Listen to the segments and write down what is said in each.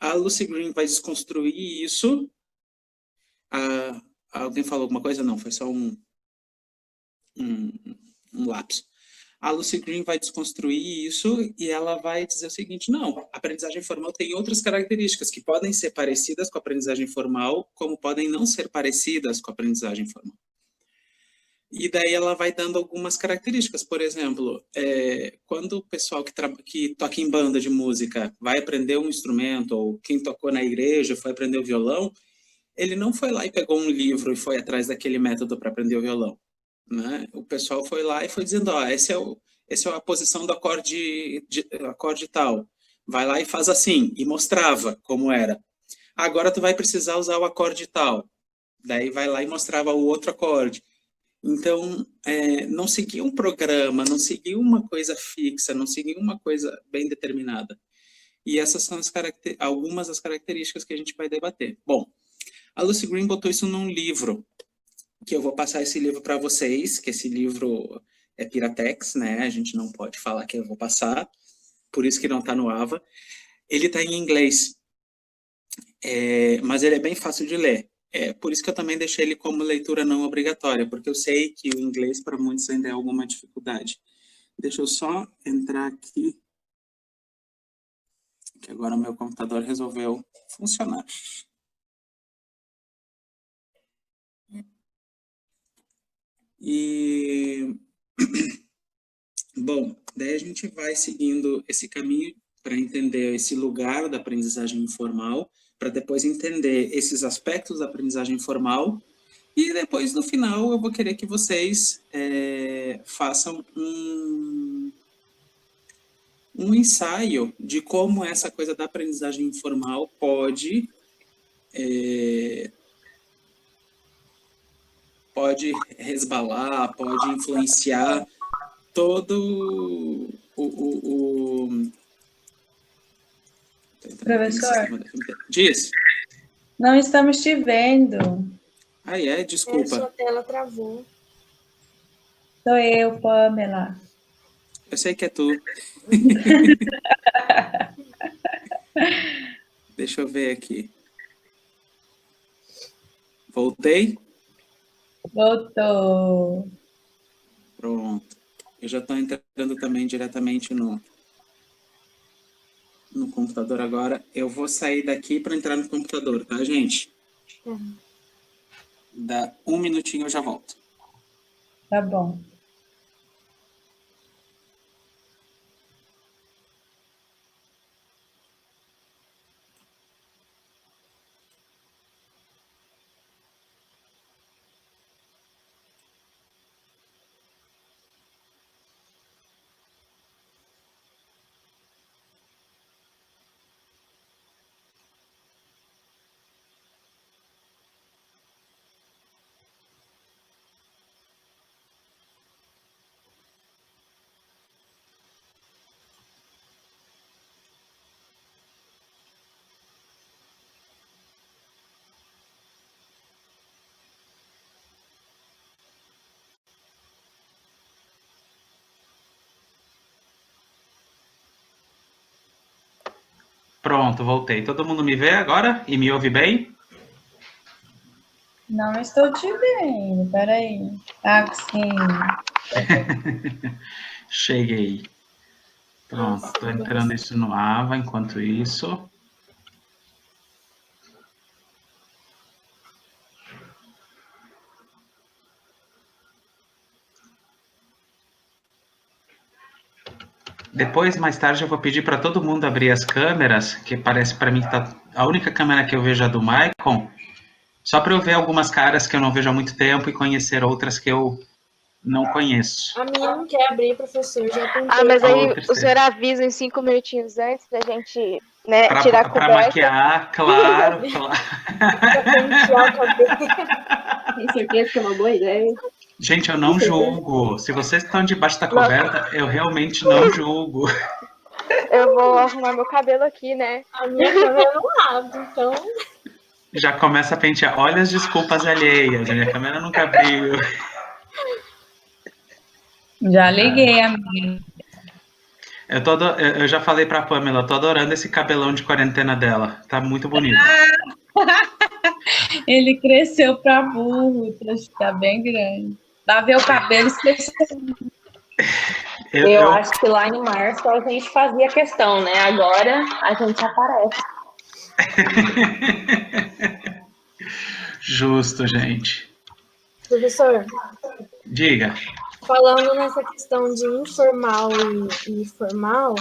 A Lucy Green vai desconstruir isso. Alguém falou alguma coisa? Não, foi só um lapso. A Lucy Green vai desconstruir isso e ela vai dizer o seguinte: não, a aprendizagem formal tem outras características que podem ser parecidas com a aprendizagem formal, como podem não ser parecidas com a aprendizagem formal. E daí ela vai dando algumas características. Por exemplo, quando o pessoal que toca em banda de música vai aprender um instrumento, ou quem tocou na igreja foi aprender o violão, ele não foi lá e pegou um livro e foi atrás daquele método para aprender o violão, né? O pessoal foi lá e foi dizendo, essa é a posição do acorde tal. Vai lá e faz assim, e mostrava como era. Agora tu vai precisar usar o acorde tal. Daí vai lá e mostrava o outro acorde. Então, não seguia um programa, não seguia uma coisa fixa, não seguia uma coisa bem determinada. E essas são algumas das características que a gente vai debater. Bom, a Lucy Green botou isso num livro, que eu vou passar esse livro para vocês, que esse livro é Piratex, né? A gente não pode falar que eu vou passar, por isso que não está no AVA. Ele está em inglês, mas ele é bem fácil de ler. Por isso que eu também deixei ele como leitura não obrigatória, porque eu sei que o inglês para muitos ainda é alguma dificuldade. Deixa eu só entrar aqui, que agora o meu computador resolveu funcionar. E, bom, daí a gente vai seguindo esse caminho para entender esse lugar da aprendizagem informal, para depois entender esses aspectos da aprendizagem formal, e depois, no final, eu vou querer que vocês façam um ensaio de como essa coisa da aprendizagem informal pode resbalar, pode influenciar todo Professor? Diz. Não estamos te vendo. Desculpa. Sua tela travou. Sou eu, Pamela. Eu sei que é tu. Deixa eu ver aqui. Voltei? Voltou. Pronto. Eu já estou entrando também diretamente no computador agora. Eu vou sair daqui para entrar no computador, tá, gente? Dá um minutinho, eu já volto. Tá bom. Pronto, voltei. Todo mundo me vê agora e me ouve bem? Não estou te vendo, peraí. Sim. Cheguei. Pronto, estou entrando isso no AVA enquanto isso. Depois, mais tarde, eu vou pedir para todo mundo abrir as câmeras, que parece para mim que tá a única câmera que eu vejo é a do Maicon, só para eu ver algumas caras que eu não vejo há muito tempo e conhecer outras que eu não conheço. A minha não quer abrir, professor, já tentei. Mas aí o senhor avisa em 5 minutinhos antes da gente, né, tirar a coberta. Para maquiar, claro. Pra pentear o cabelo. Tem certeza que é uma boa ideia? Gente, eu não julgo. Se vocês estão debaixo da coberta, eu realmente não julgo. Eu vou arrumar meu cabelo aqui, né? A minha câmera não abre, então... Já começa a pentear. Olha as desculpas alheias. A minha câmera nunca abriu. Já liguei a minha. Eu já falei pra Pamela, tô adorando esse cabelão de quarentena dela. Tá muito bonito. Ele cresceu para burro, tá bem grande. Vai ver o cabelo esqueceu. Eu acho que lá em março a gente fazia questão, né? Agora a gente aparece. Justo, gente. Professor, Diga. falando nessa questão de informal e formal,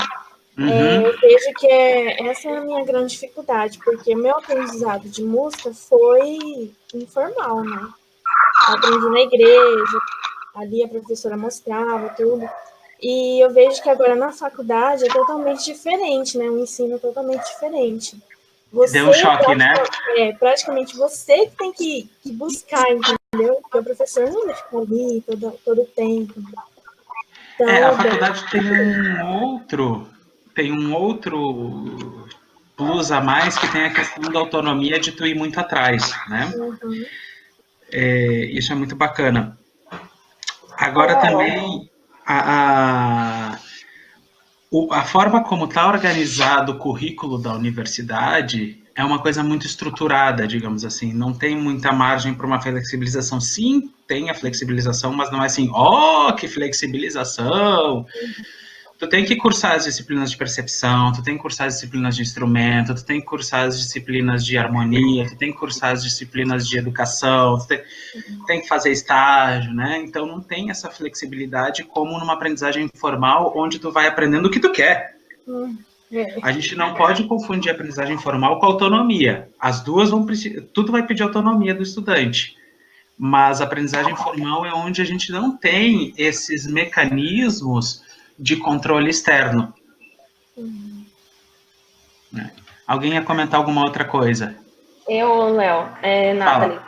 Uhum. eu vejo que essa é a minha grande dificuldade, porque meu aprendizado de música foi informal, né? Eu aprendi na igreja, ali a professora mostrava tudo. E eu vejo que agora na faculdade é totalmente diferente, né? Um ensino totalmente diferente. Deu um choque, né? Praticamente você que tem que buscar, entendeu? Porque o professor não vai ficar ali todo o tempo. Então, A faculdade tem um outro plus a mais, que tem a questão da autonomia de tu ir muito atrás, né? Uhum. Isso é muito bacana. Agora também a forma como está organizado o currículo da universidade é uma coisa muito estruturada, digamos assim. Não tem muita margem para uma flexibilização. Sim, tem a flexibilização, mas não é assim, que flexibilização! Tu tem que cursar as disciplinas de percepção, tu tem que cursar as disciplinas de instrumento, tu tem que cursar as disciplinas de harmonia, tu tem que cursar as disciplinas de educação, tu tem que fazer estágio, né? Então não tem essa flexibilidade como numa aprendizagem formal, onde tu vai aprendendo o que tu quer. A gente não pode confundir a aprendizagem formal com a autonomia. As duas vão precisar, tudo vai pedir autonomia do estudante. Mas a aprendizagem formal é onde a gente não tem esses mecanismos de controle externo. Alguém ia comentar alguma outra coisa? Léo, Nathalie.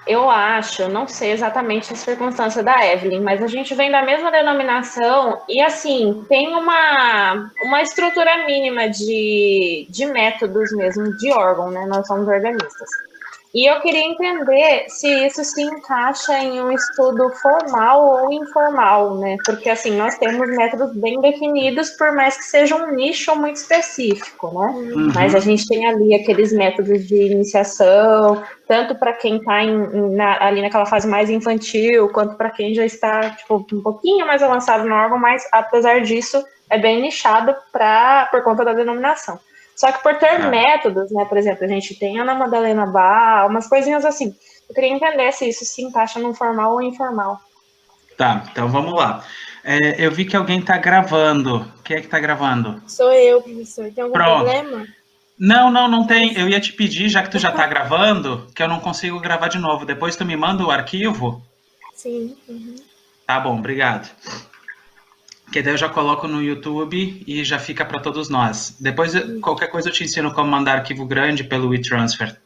Eu acho, não sei exatamente a circunstância da Evelyn, mas a gente vem da mesma denominação e, assim, tem uma estrutura mínima de métodos mesmo, de órgão, né? Nós somos organistas. E eu queria entender se isso se encaixa em um estudo formal ou informal, né? Porque, assim, nós temos métodos bem definidos, por mais que seja um nicho muito específico, né? Uhum. Mas a gente tem ali aqueles métodos de iniciação, tanto para quem está ali naquela fase mais infantil, quanto para quem já está, tipo, um pouquinho mais avançado no órgão, mas, apesar disso, é bem nichado por conta da denominação. Só que por ter métodos, né, por exemplo, a gente tem a Ana Madalena Bá, umas coisinhas assim. Eu queria entender se isso se encaixa no formal ou informal. Tá, então vamos lá. Eu vi que alguém está gravando. Quem é que está gravando? Sou eu, professor. Tem algum problema? Não tem. Eu ia te pedir, já que tu já está gravando, que eu não consigo gravar de novo. Depois tu me manda o arquivo? Sim. Uhum. Tá bom, obrigado. Que daí eu já coloco no YouTube e já fica para todos nós. Depois, qualquer coisa eu te ensino como mandar arquivo grande pelo WeTransfer.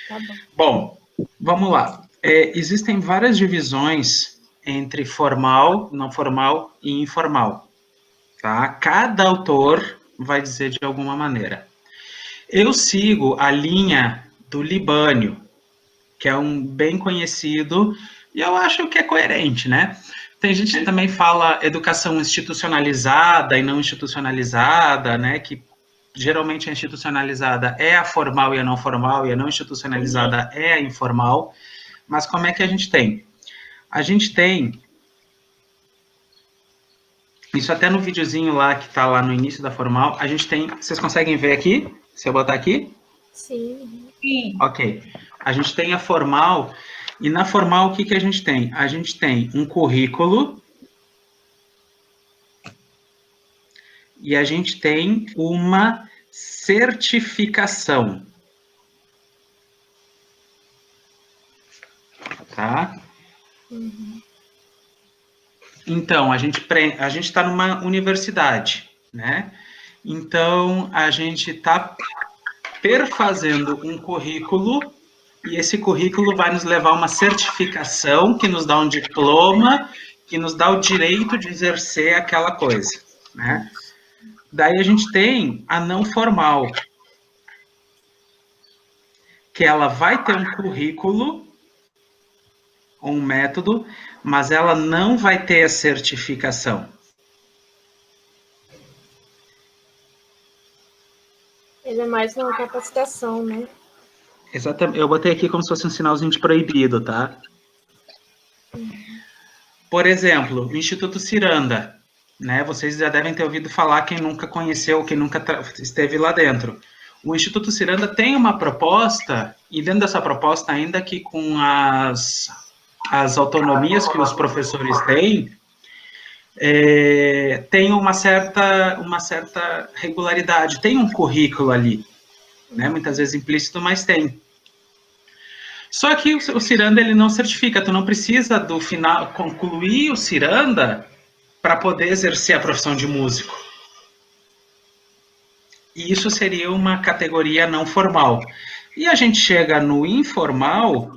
Tá bom. Bom, vamos lá. Existem várias divisões entre formal, não formal e informal. Tá? Cada autor vai dizer de alguma maneira. Eu sigo a linha do Libânio, que é um bem conhecido, e eu acho que é coerente, né? Tem gente que também fala educação institucionalizada e não institucionalizada, né? Que geralmente a institucionalizada é a formal e a não formal, e a não institucionalizada é a informal. Mas como é que a gente tem? A gente tem, isso até no videozinho lá que está lá no início da formal, a gente tem, vocês conseguem ver aqui? Se eu botar aqui? Sim. Ok. A gente tem a formal. E na formal, o que a gente tem? A gente tem um currículo e a gente tem uma certificação. Tá? Uhum. Então, a gente está numa universidade, né? Então, a gente está perfazendo um currículo. E esse currículo vai nos levar a uma certificação que nos dá um diploma, que nos dá o direito de exercer aquela coisa, né? Daí a gente tem a não formal, que ela vai ter um currículo, um método, mas ela não vai ter a certificação. Ele é mais uma capacitação, né? Exatamente. Eu botei aqui como se fosse um sinalzinho de proibido, tá? Por exemplo, o Instituto Ciranda, né? Vocês já devem ter ouvido falar, quem nunca conheceu, quem nunca esteve lá dentro. O Instituto Ciranda tem uma proposta, e dentro dessa proposta, ainda que com as autonomias que os professores têm, tem uma certa regularidade, tem um currículo ali, né? Muitas vezes implícito, mas tem. Só que o Ciranda, ele não certifica, tu não precisa do final concluir o Ciranda para poder exercer a profissão de músico. E isso seria uma categoria não formal. E a gente chega no informal,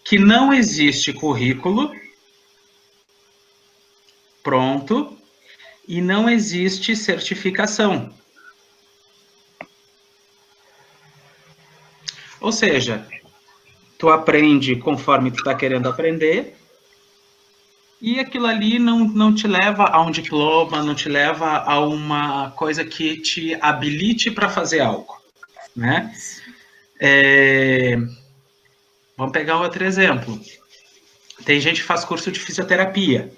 que não existe currículo pronto e não existe certificação. Ou seja, tu aprende conforme tu está querendo aprender, e aquilo ali não te leva a um diploma, não te leva a uma coisa que te habilite para fazer algo, né? Vamos pegar outro exemplo. Tem gente que faz curso de fisioterapia,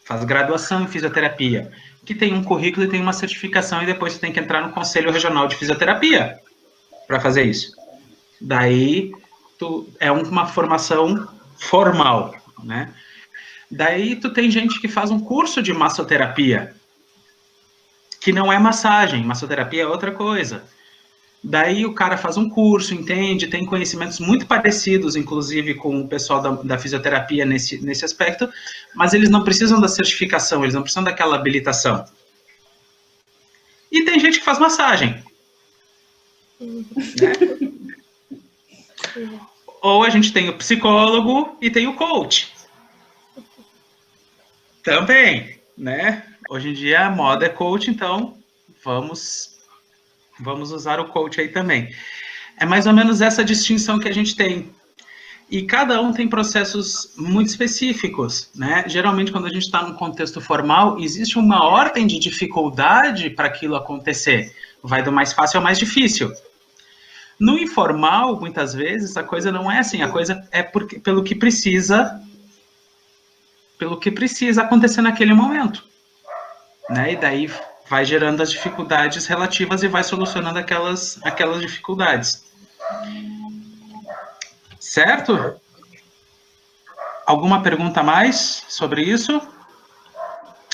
faz graduação em fisioterapia, que tem um currículo e tem uma certificação, e depois tu tem que entrar no Conselho Regional de Fisioterapia para fazer isso. Daí, é uma formação formal, né? Daí, tu tem gente que faz um curso de massoterapia, que não é massagem, massoterapia é outra coisa. Daí, o cara faz um curso, entende, tem conhecimentos muito parecidos, inclusive, com o pessoal da fisioterapia nesse aspecto, mas eles não precisam da certificação, eles não precisam daquela habilitação. E tem gente que faz massagem, né? Ou a gente tem o psicólogo e tem o coach. Também, né? Hoje em dia a moda é coach, então vamos usar o coach aí também. É mais ou menos essa distinção que a gente tem. E cada um tem processos muito específicos, né? Geralmente, quando a gente está num contexto formal, existe uma ordem de dificuldade para aquilo acontecer. Vai do mais fácil ao mais difícil. No informal, muitas vezes, a coisa não é assim. A coisa é pelo que precisa acontecer naquele momento, né? E daí vai gerando as dificuldades relativas e vai solucionando aquelas dificuldades. Certo? Alguma pergunta a mais sobre isso?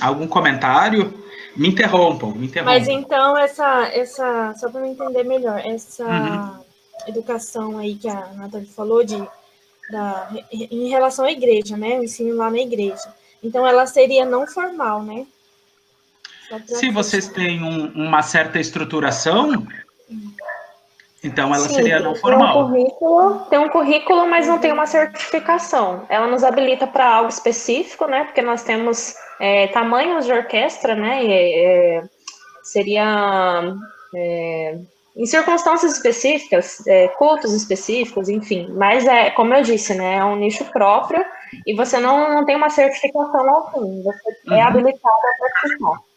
Algum comentário? Me interrompam. Mas então, só para eu entender melhor, essa educação aí que a Nathalie falou em relação à igreja, né? O ensino lá na igreja. Então, ela seria não formal, né? Se vocês têm uma certa estruturação, então ela seria não formal. Tem um currículo, mas não tem uma certificação. Ela nos habilita para algo específico, né? Porque nós temos tamanhos de orquestra, né? Seria em circunstâncias específicas, cultos específicos, enfim. Mas como eu disse, né? É um nicho próprio e você não tem uma certificação ao fim. Você é habilitado a participar.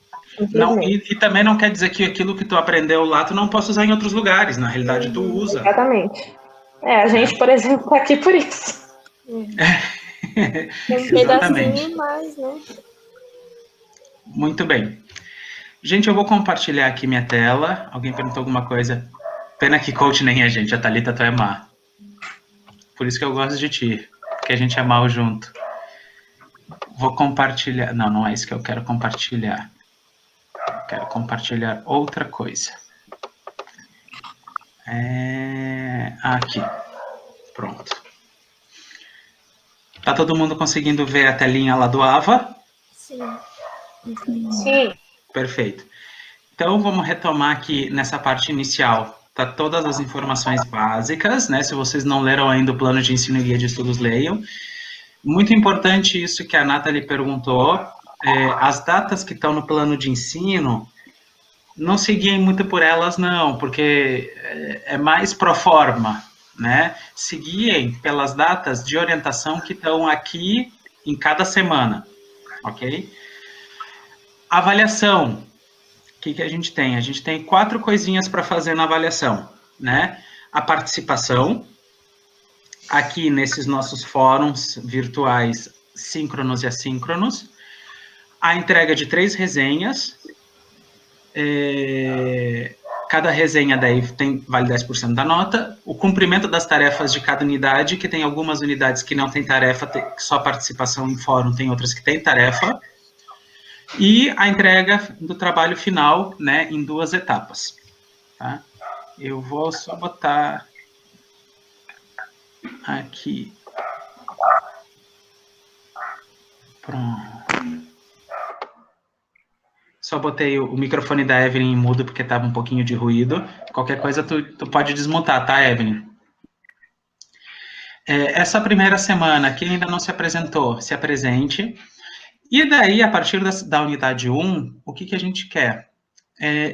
Não, e também não quer dizer que aquilo que tu aprendeu lá tu não possa usar em outros lugares. Na realidade, tu usa. Exatamente. A gente, por exemplo, está aqui por isso. Tem um pedacinho mais, né? Muito bem. Gente, eu vou compartilhar aqui minha tela. Alguém perguntou alguma coisa? Pena que coach nem a gente. A Thalita, tu é má. Por isso que eu gosto de ti. Porque a gente é mal junto. Vou compartilhar. Não é isso que eu quero compartilhar. Quero compartilhar outra coisa. Aqui. Pronto. Tá todo mundo conseguindo ver a telinha lá do Ava? Sim. Sim. Perfeito. Então, vamos retomar aqui nessa parte inicial. Tá todas as informações básicas, né? Se vocês não leram ainda o plano de ensino e guia de estudos, leiam. Muito importante isso que a Nathalie perguntou. As datas que estão no plano de ensino, não se guiem muito por elas, não, porque é mais pro forma, né? Se guiem pelas datas de orientação que estão aqui em cada semana, ok? Avaliação. que a gente tem? A gente tem 4 coisinhas para fazer na avaliação, né? A participação, aqui nesses nossos fóruns virtuais síncronos e assíncronos, a entrega de 3 resenhas, cada resenha daí vale 10% da nota, o cumprimento das tarefas de cada unidade, que tem algumas unidades que não tem tarefa, só participação em fórum, tem outras que tem tarefa, e a entrega do trabalho final, né, em 2 etapas. Tá? Eu vou só botar aqui. Pronto. Só botei o microfone da Evelyn em mudo, porque estava um pouquinho de ruído. Qualquer coisa, tu pode desmutar, tá, Evelyn? Essa primeira semana, quem ainda não se apresentou, se apresente. E daí, a partir da unidade 1, o que a gente quer?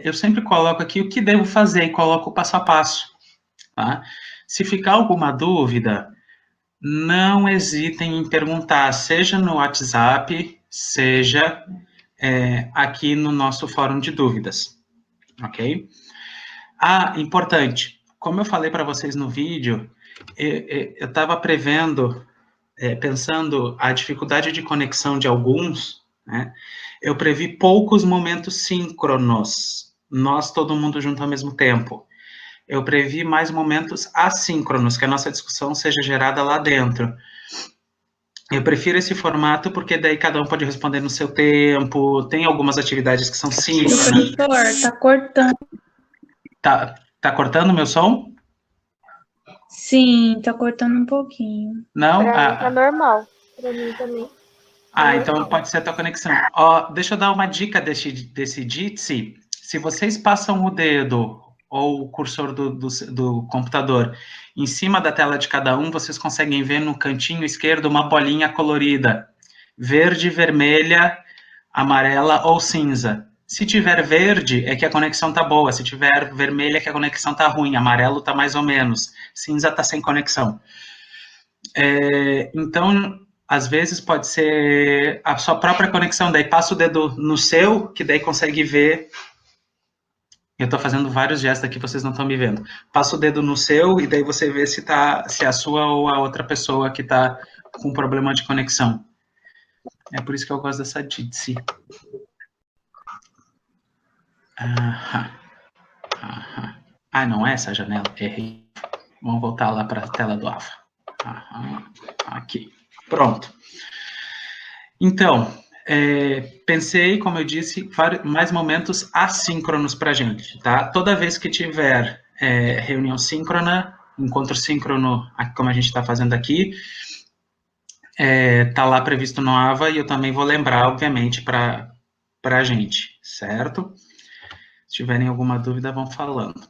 Eu sempre coloco aqui o que devo fazer e coloco o passo a passo. Tá? Se ficar alguma dúvida, não hesitem em perguntar, seja no WhatsApp, seja aqui no nosso fórum de dúvidas, ok? Importante, como eu falei para vocês no vídeo, eu estava pensando a dificuldade de conexão de alguns, né? Eu previ poucos momentos síncronos, nós todo mundo junto ao mesmo tempo. Eu previ mais momentos assíncronos, que a nossa discussão seja gerada lá dentro. Eu prefiro esse formato porque daí cada um pode responder no seu tempo, tem algumas atividades que são síncronas. Professor, tá cortando. Tá cortando o meu som? Sim, tá cortando um pouquinho. Não? Pra mim tá normal. Para mim também. Então pode ser a tua conexão. Deixa eu dar uma dica desse Jitsi. Se vocês passam o dedo ou o cursor do computador em cima da tela de cada um, vocês conseguem ver no cantinho esquerdo uma bolinha colorida. Verde, vermelha, amarela ou cinza. Se tiver verde, é que a conexão tá boa. Se tiver vermelha, é que a conexão tá ruim. Amarelo tá mais ou menos. Cinza tá sem conexão. Então, às vezes pode ser a sua própria conexão. Daí passa o dedo no seu, que daí consegue ver. Eu estou fazendo vários gestos aqui, vocês não estão me vendo. Passa o dedo no seu e daí você vê se é a sua ou a outra pessoa que está com problema de conexão. É por isso que eu gosto dessa Jitsi. Não é essa janela? Errei. Vamos voltar lá para a tela do AFA. Aqui. Pronto. Então, pensei, como eu disse, mais momentos assíncronos para a gente, tá? Toda vez que tiver reunião síncrona, encontro síncrono, como a gente está fazendo aqui, tá lá previsto no AVA e eu também vou lembrar, obviamente, para a gente, certo? Se tiverem alguma dúvida, vão falando.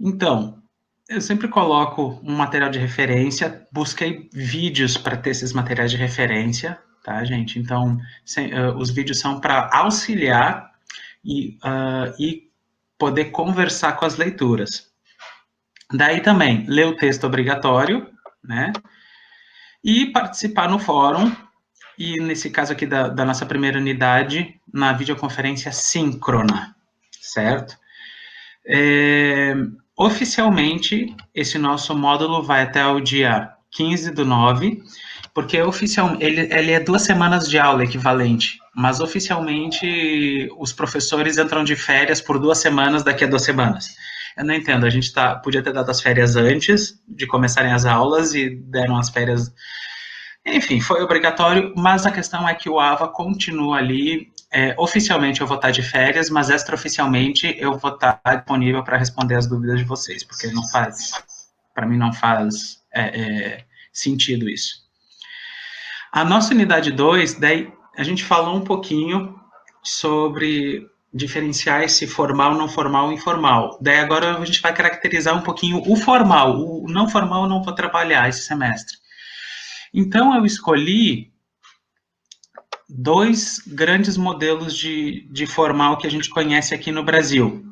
Então, eu sempre coloco um material de referência, busquei vídeos para ter esses materiais de referência, tá, gente? Então, os vídeos são para auxiliar e poder conversar com as leituras. Daí também, ler o texto obrigatório, né? E participar no fórum, e nesse caso aqui da nossa primeira unidade, na videoconferência síncrona, certo? Oficialmente, esse nosso módulo vai até o dia 15/9, porque ele é 2 semanas de aula equivalente, mas oficialmente os professores entram de férias por 2 semanas daqui a 2 semanas. Eu não entendo, a gente podia ter dado as férias antes de começarem as aulas e deram as férias. Enfim, foi obrigatório, mas a questão é que o AVA continua ali. Oficialmente eu vou estar de férias, mas extraoficialmente eu vou estar disponível para responder as dúvidas de vocês, porque para mim não faz sentido isso. A nossa unidade 2, daí a gente falou um pouquinho sobre diferenciar esse formal, não formal e informal. Daí agora a gente vai caracterizar um pouquinho o formal. O não formal eu não vou trabalhar esse semestre. Então eu escolhi 2 grandes modelos de formal que a gente conhece aqui no Brasil,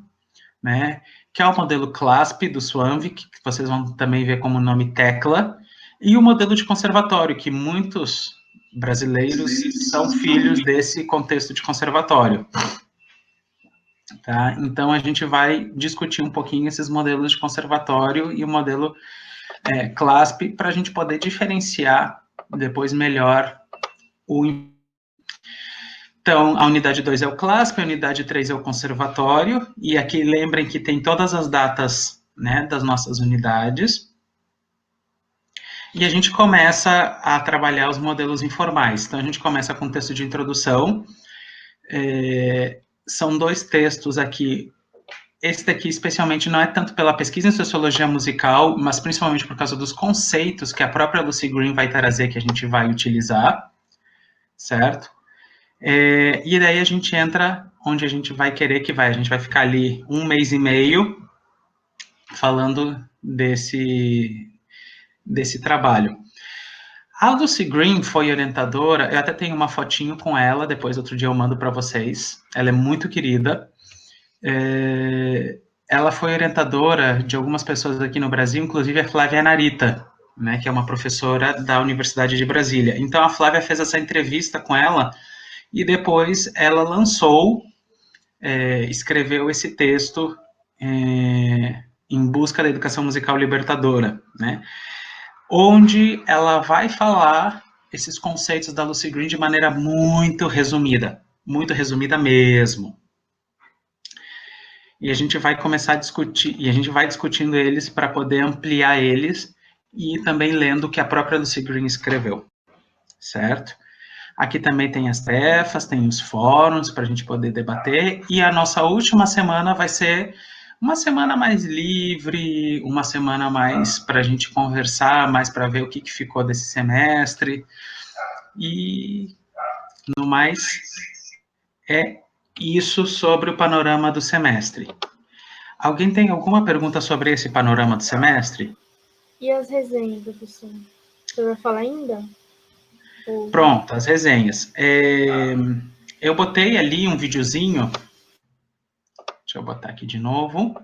né? Que é o modelo CLASP do Swanvik, que vocês vão também ver como nome Tecla, e o modelo de conservatório, que muitos brasileiros são filhos desse contexto de conservatório. Tá? Então, a gente vai discutir um pouquinho esses modelos de conservatório e o modelo CLASP para a gente poder diferenciar depois melhor o. Então, a unidade 2 é o CLASP, a unidade 3 é o conservatório, e aqui lembrem que tem todas as datas, né, das nossas unidades. E a gente começa a trabalhar os modelos informais. Então, a gente começa com um texto de introdução. São 2 textos aqui. Esse daqui, especialmente, não é tanto pela pesquisa em sociologia musical, mas principalmente por causa dos conceitos que a própria Lucy Green vai trazer, que a gente vai utilizar, certo? E daí a gente entra onde a gente vai querer que vai. A gente vai ficar ali 1 mês e meio falando desse trabalho. A Lucy Green foi orientadora, eu até tenho uma fotinho com ela, depois outro dia eu mando para vocês. Ela é muito querida. Ela foi orientadora de algumas pessoas aqui no Brasil, inclusive a Flávia Narita, né, que é uma professora da Universidade de Brasília. Então a Flávia fez essa entrevista com ela e depois ela lançou, escreveu esse texto Em Busca da Educação Musical Libertadora, né, onde ela vai falar esses conceitos da Lucy Green de maneira muito resumida mesmo. E a gente vai começar a discutir, e a gente vai discutindo eles para poder ampliar eles e também lendo o que a própria Lucy Green escreveu, certo? Aqui também tem as tarefas, tem os fóruns para a gente poder debater, e a nossa última semana vai ser uma semana mais livre, uma semana mais para a gente conversar, mais para ver o que ficou desse semestre, e no mais é isso sobre o panorama do semestre. Alguém tem alguma pergunta sobre esse panorama do semestre? E as resenhas, professor? Você vai falar ainda? Pronto, as resenhas. Eu botei ali um videozinho. Deixa eu botar aqui de novo.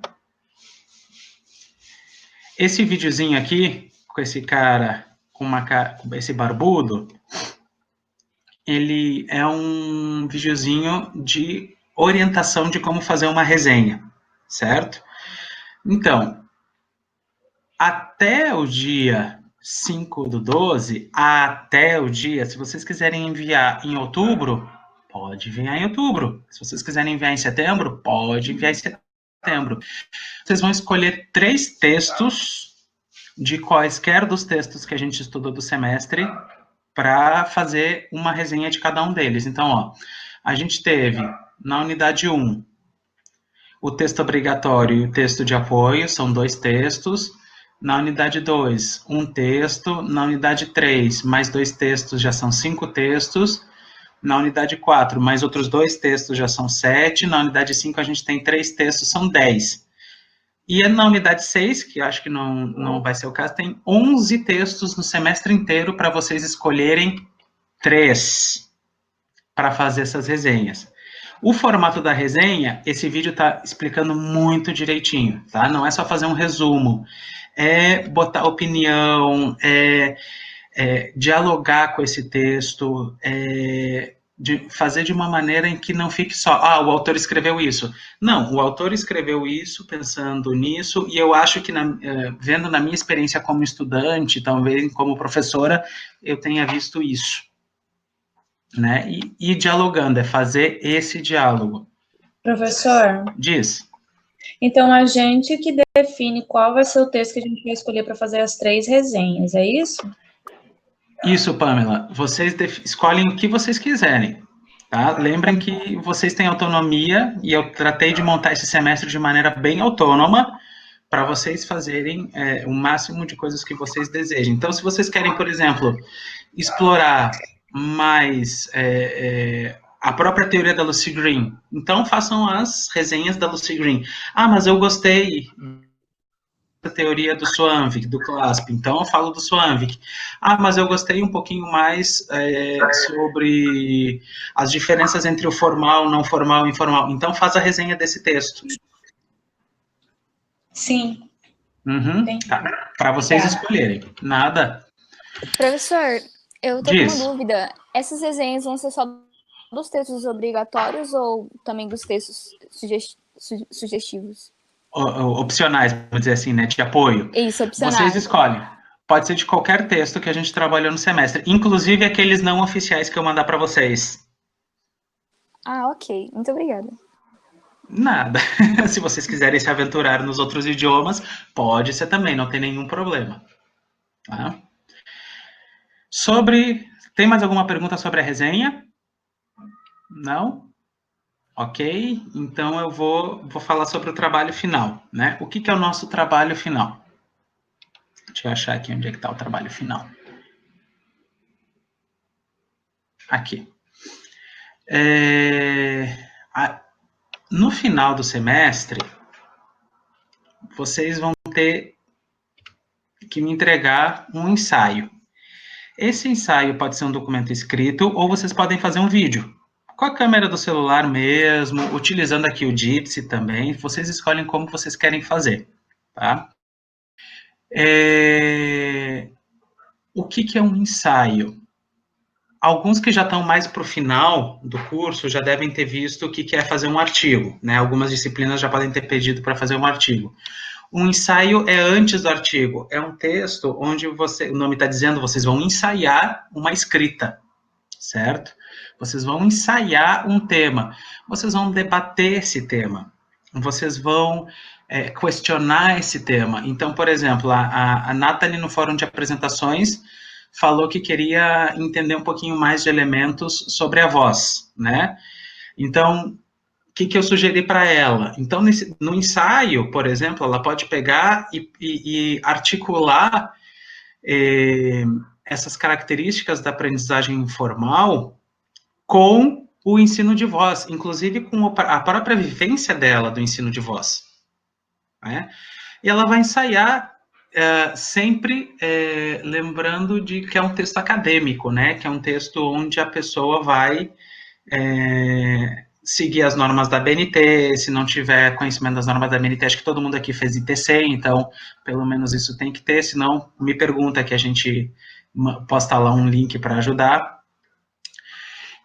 Esse videozinho aqui, com esse cara, com esse barbudo, ele é um videozinho de orientação de como fazer uma resenha, certo? Então, até o dia 5/12, até o dia, se vocês quiserem enviar em outubro, pode enviar em outubro. Se vocês quiserem enviar em setembro, pode enviar em setembro. Vocês vão escolher 3 textos de quaisquer dos textos que a gente estudou do semestre para fazer uma resenha de cada um deles. Então, ó, a gente teve na unidade 1 o texto obrigatório e o texto de apoio, são 2 textos. Na unidade 2, um texto. Na unidade 3, mais 2 textos, já são 5 textos. Na unidade 4, mais outros 2 textos, já são 7. Na unidade 5, a gente tem 3 textos, são 10. E na unidade 6, que acho que não vai ser o caso, tem 11 textos no semestre inteiro para vocês escolherem 3 para fazer essas resenhas. O formato da resenha, esse vídeo está explicando muito direitinho, tá? Não é só fazer um resumo, é botar opinião, dialogar com esse texto, de fazer de uma maneira em que não fique só, o autor escreveu isso. Não, o autor escreveu isso pensando nisso, e eu acho que, vendo na minha experiência como estudante, talvez como professora, eu tenha visto isso. Né? E dialogando, é fazer esse diálogo. Professor? Diz. Então, a gente que define qual vai ser o texto que a gente vai escolher para fazer as 3 resenhas, é isso? Isso, Pamela. Vocês escolhem o que vocês quiserem, tá? Lembrem que vocês têm autonomia, e eu tratei de montar esse semestre de maneira bem autônoma, para vocês fazerem o máximo de coisas que vocês desejem. Então, se vocês querem, por exemplo, explorar mais a própria teoria da Lucy Green, então façam as resenhas da Lucy Green. Mas eu gostei da teoria do Swanvik, do CLASP, então eu falo do Swanvik. Mas eu gostei um pouquinho mais sobre as diferenças entre o formal, não formal e informal, então faz a resenha desse texto. Sim. Tá. Para vocês escolherem. Nada. Professor, eu tô Diz. com uma dúvida. Essas resenhas vão ser só dos textos obrigatórios ou também dos textos sugestivos? Opcionais, vamos dizer assim, né, de apoio. Isso, opcionais. Vocês escolhem. Pode ser de qualquer texto que a gente trabalhou no semestre, inclusive aqueles não oficiais que eu mandar para vocês. Ah, ok. Muito obrigada. Nada. Se vocês quiserem se aventurar nos outros idiomas, pode ser também, não tem nenhum problema. Tá? Tem mais alguma pergunta sobre a resenha? Não? Ok, então eu vou falar sobre o trabalho final, né? O que é o nosso trabalho final? Deixa eu achar aqui onde é que está o trabalho final. Aqui. No final do semestre, vocês vão ter que me entregar um ensaio. Esse ensaio pode ser um documento escrito ou vocês podem fazer um vídeo. Com a câmera do celular mesmo, utilizando aqui o Jitsi também, vocês escolhem como vocês querem fazer, tá? O que é um ensaio? Alguns que já estão mais para o final do curso já devem ter visto o que é fazer um artigo, né? Algumas disciplinas já podem ter pedido para fazer um artigo. Um ensaio é antes do artigo, é um texto onde o nome está dizendo, vocês vão ensaiar uma escrita, certo? Vocês vão ensaiar um tema, vocês vão debater esse tema, vocês vão questionar esse tema. Então, por exemplo, a Nathalie no fórum de apresentações falou que queria entender um pouquinho mais de elementos sobre a voz, né? Então, o que eu sugeri para ela? Então, no ensaio, por exemplo, ela pode pegar e articular essas características da aprendizagem informal com o ensino de voz, inclusive com a própria vivência dela do ensino de voz. Né? E ela vai ensaiar sempre lembrando de que é um texto acadêmico, né? Que é um texto onde a pessoa vai seguir as normas da BNT, se não tiver conhecimento das normas da BNT, acho que todo mundo aqui fez ITC, então pelo menos isso tem que ter, senão me pergunta que a gente posta lá um link para ajudar.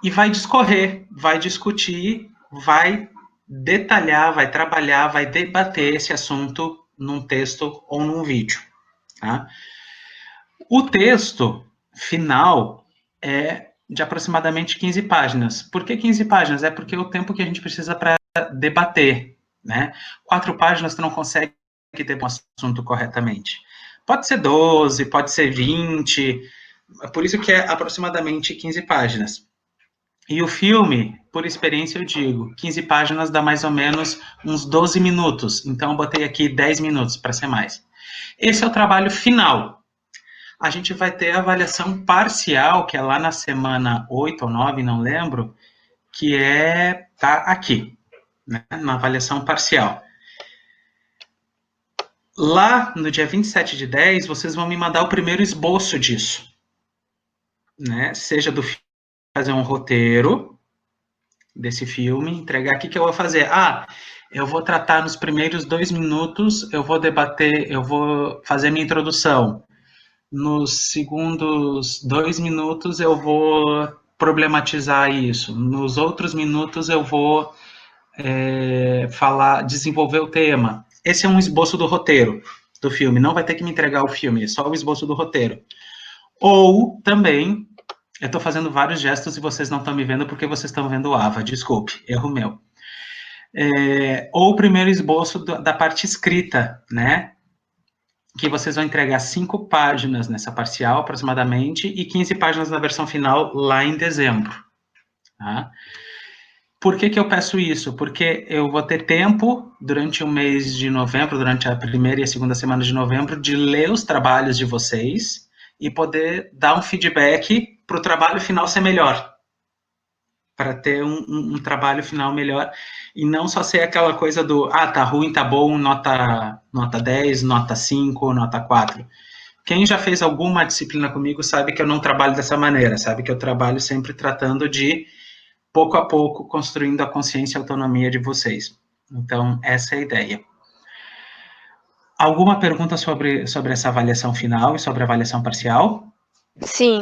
E vai discorrer, vai discutir, vai detalhar, vai trabalhar, vai debater esse assunto num texto ou num vídeo. Tá? O texto final é de aproximadamente 15 páginas. Por que 15 páginas? É porque é o tempo que a gente precisa para debater. Né? 4 páginas tu não consegue ter um assunto corretamente. Pode ser 12, pode ser 20, por isso que é aproximadamente 15 páginas. E o filme, por experiência eu digo, 15 páginas dá mais ou menos uns 12 minutos. Então eu botei aqui 10 minutos para ser mais. Esse é o trabalho final. A gente vai ter a avaliação parcial, que é lá na semana 8 ou 9, não lembro, que tá aqui, né, na avaliação parcial. Lá no dia 27/10, vocês vão me mandar o primeiro esboço disso. Né? Seja do filme, fazer um roteiro desse filme, entregar aqui que eu vou fazer. Eu vou tratar nos primeiros 2 minutos, eu vou debater, eu vou fazer minha introdução. Nos segundos 2 minutos eu vou problematizar isso. Nos outros minutos eu vou desenvolver o tema. Esse é um esboço do roteiro do filme. Não vai ter que me entregar o filme, é só o esboço do roteiro. Ou também, eu estou fazendo vários gestos e vocês não estão me vendo porque vocês estão vendo o Ava, desculpe, erro meu. Ou o primeiro esboço da parte escrita, né? Que vocês vão entregar 5 páginas nessa parcial, aproximadamente, e 15 páginas na versão final, lá em dezembro. Tá? Por que eu peço isso? Porque eu vou ter tempo, durante o mês de novembro, durante a primeira e a segunda semana de novembro, de ler os trabalhos de vocês e poder dar um feedback para o trabalho final ser melhor. Para ter um trabalho final melhor e não só ser aquela coisa do tá ruim, tá bom, nota 10, nota 5, nota 4. Quem já fez alguma disciplina comigo sabe que eu não trabalho dessa maneira, sabe que eu trabalho sempre tratando de, pouco a pouco, construindo a consciência e a autonomia de vocês. Então, essa é a ideia. Alguma pergunta sobre essa avaliação final e sobre a avaliação parcial? Sim,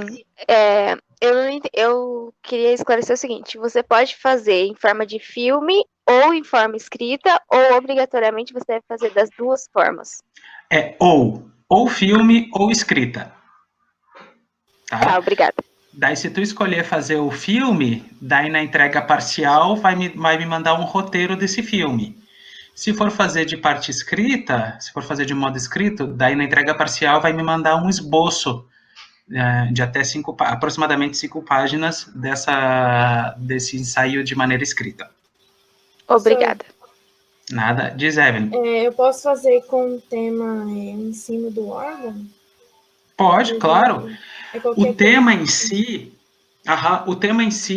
eu, não eu queria esclarecer o seguinte: você pode fazer em forma de filme ou em forma escrita, ou obrigatoriamente você deve fazer das duas formas. É ou filme ou escrita, Tá, tá? obrigada. Daí, se tu escolher fazer o filme, daí na entrega parcial vai me mandar um roteiro desse filme. Se for fazer de parte escrita, se for fazer de modo escrito, daí na entrega parcial vai me mandar um esboço de até aproximadamente 5 páginas desse ensaio de maneira escrita. Obrigada. Nada. Diz, Evelyn. Eu posso fazer com o tema ensino do órgão? Pode, claro. O tema em si,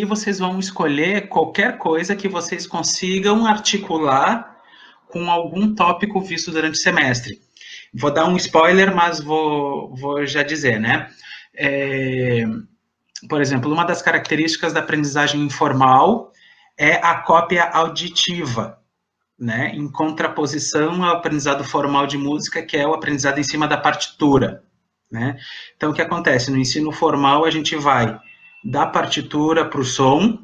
vocês vão escolher qualquer coisa que vocês consigam articular com algum tópico visto durante o semestre. Vou dar um spoiler, mas vou já dizer, né? Por exemplo, uma das características da aprendizagem informal é a cópia auditiva, né? Em contraposição ao aprendizado formal de música, que é o aprendizado em cima da partitura, né? Então, o que acontece? No ensino formal, a gente vai da partitura para o som,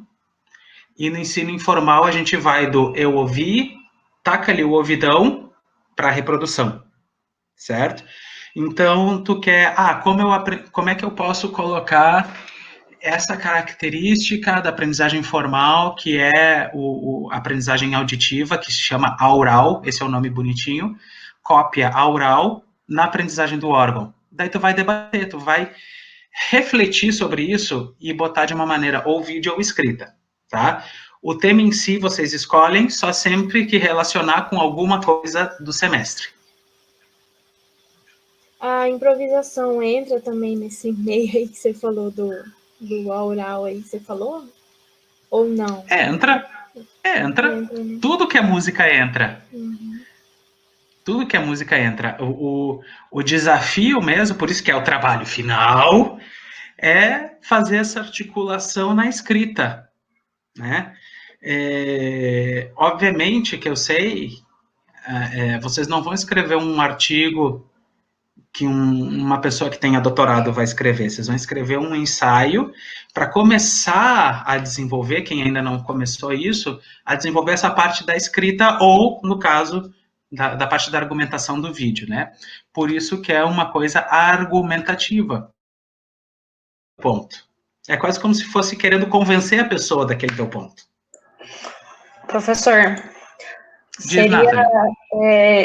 e no ensino informal, a gente vai do eu ouvi, taca ali o ouvidão para a reprodução, certo? Então, tu quer, como é que eu posso colocar essa característica da aprendizagem formal, que é a aprendizagem auditiva, que se chama aural, esse é o nome bonitinho, cópia aural na aprendizagem do órgão. Daí tu vai debater, tu vai refletir sobre isso e botar de uma maneira ou vídeo ou escrita, tá? O tema em si vocês escolhem só sempre que relacionar com alguma coisa do semestre. A improvisação entra também nesse meio aí que você falou do aural aí que você falou? Ou não? Entra. Né? Tudo que é música entra. Uhum. Tudo que é música entra. O desafio mesmo, por isso que é o trabalho final, é fazer essa articulação na escrita, né? Obviamente que eu sei, vocês não vão escrever um artigo que uma pessoa que tenha doutorado vai escrever, vocês vão escrever um ensaio para começar a desenvolver, quem ainda não começou isso, a desenvolver essa parte da escrita ou, no caso, da parte da argumentação do vídeo, né? Por isso que é uma coisa argumentativa. Ponto. É quase como se fosse querendo convencer a pessoa daquele teu ponto. Professor, Seria,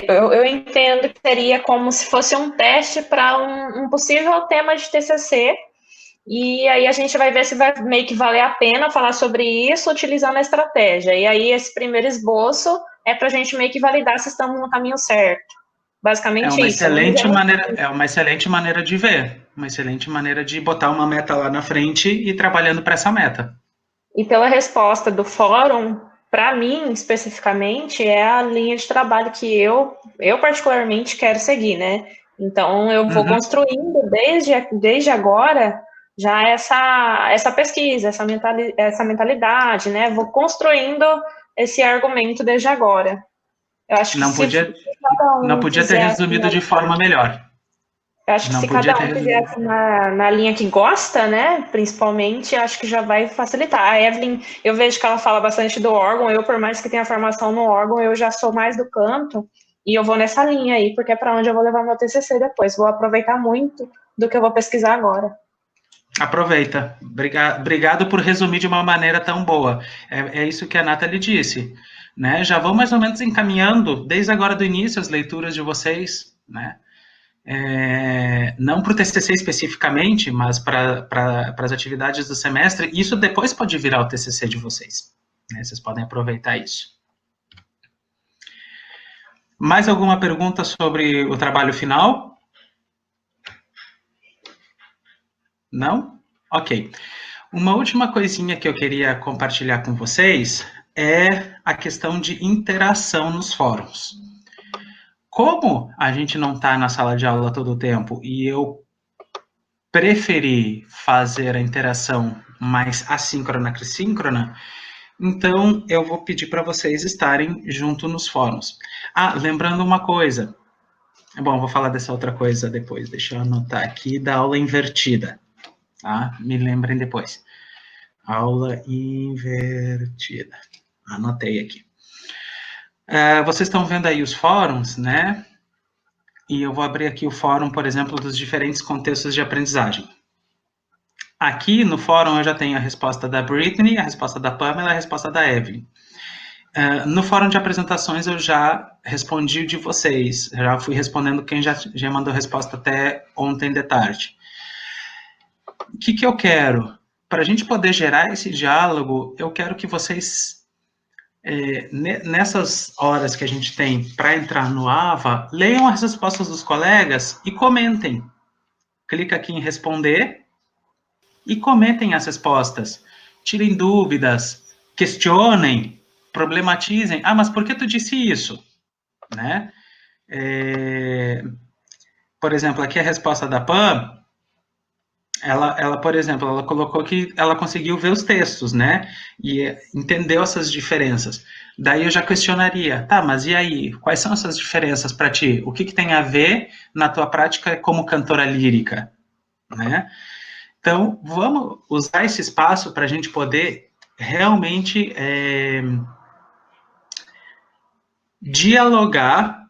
eu entendo que seria como se fosse um teste para um possível tema de TCC, e aí a gente vai ver se vai meio que valer a pena falar sobre isso utilizando a estratégia. E aí esse primeiro esboço é para a gente meio que validar se estamos no caminho certo. Basicamente isso. É uma excelente maneira de ver. Uma excelente maneira de botar uma meta lá na frente e ir trabalhando para essa meta. E pela resposta do fórum, para mim, especificamente, é a linha de trabalho que eu particularmente quero seguir, né? Então, eu vou construindo desde agora já essa pesquisa, essa mentalidade, né? Vou construindo esse argumento desde agora. Eu acho que não podia ter resumido de forma melhor. Eu acho que se cada um fizesse na linha que gosta, né, principalmente, acho que já vai facilitar. A Evelyn, eu vejo que ela fala bastante do órgão, eu, por mais que tenha formação no órgão, eu já sou mais do canto, e eu vou nessa linha aí, porque é para onde eu vou levar meu TCC depois. Vou aproveitar muito do que eu vou pesquisar agora. Aproveita. Obrigado por resumir de uma maneira tão boa. É isso que a Nathalie disse, né? Já vão mais ou menos encaminhando, desde agora do início, as leituras de vocês, né? Não para o TCC especificamente, mas para as atividades do semestre, isso depois pode virar o TCC de vocês, né? Vocês podem aproveitar isso. Mais alguma pergunta sobre o trabalho final? Não? Ok. Uma última coisinha que eu queria compartilhar com vocês é a questão de interação nos fóruns. Como a gente não está na sala de aula todo o tempo e eu preferi fazer a interação mais assíncrona que síncrona, então eu vou pedir para vocês estarem junto nos fóruns. Lembrando uma coisa. Bom, vou falar dessa outra coisa depois. Deixa eu anotar aqui da aula invertida. tá? Me lembrem depois. Aula invertida. Anotei aqui. Vocês estão vendo aí os fóruns, né? E eu vou abrir aqui o fórum, por exemplo, dos diferentes contextos de aprendizagem. Aqui no fórum eu já tenho a resposta da Brittany, a resposta da Pamela, a resposta da Evelyn. No fórum de apresentações eu já respondi o de vocês, já fui respondendo quem já mandou resposta até ontem de tarde. O que eu quero? Para a gente poder gerar esse diálogo, eu quero que vocês, nessas horas que a gente tem para entrar no AVA, leiam as respostas dos colegas e comentem. Clica aqui em responder e comentem as respostas. Tirem dúvidas, questionem, problematizem. Ah, mas por que tu disse isso? Né? Por exemplo, aqui a resposta da Pam, ela, por exemplo, ela colocou que ela conseguiu ver os textos, né? E entendeu essas diferenças. Daí eu já questionaria, tá, mas e aí? Quais são essas diferenças para ti? O que tem a ver na tua prática como cantora lírica? Né? Então, vamos usar esse espaço para a gente poder realmente dialogar,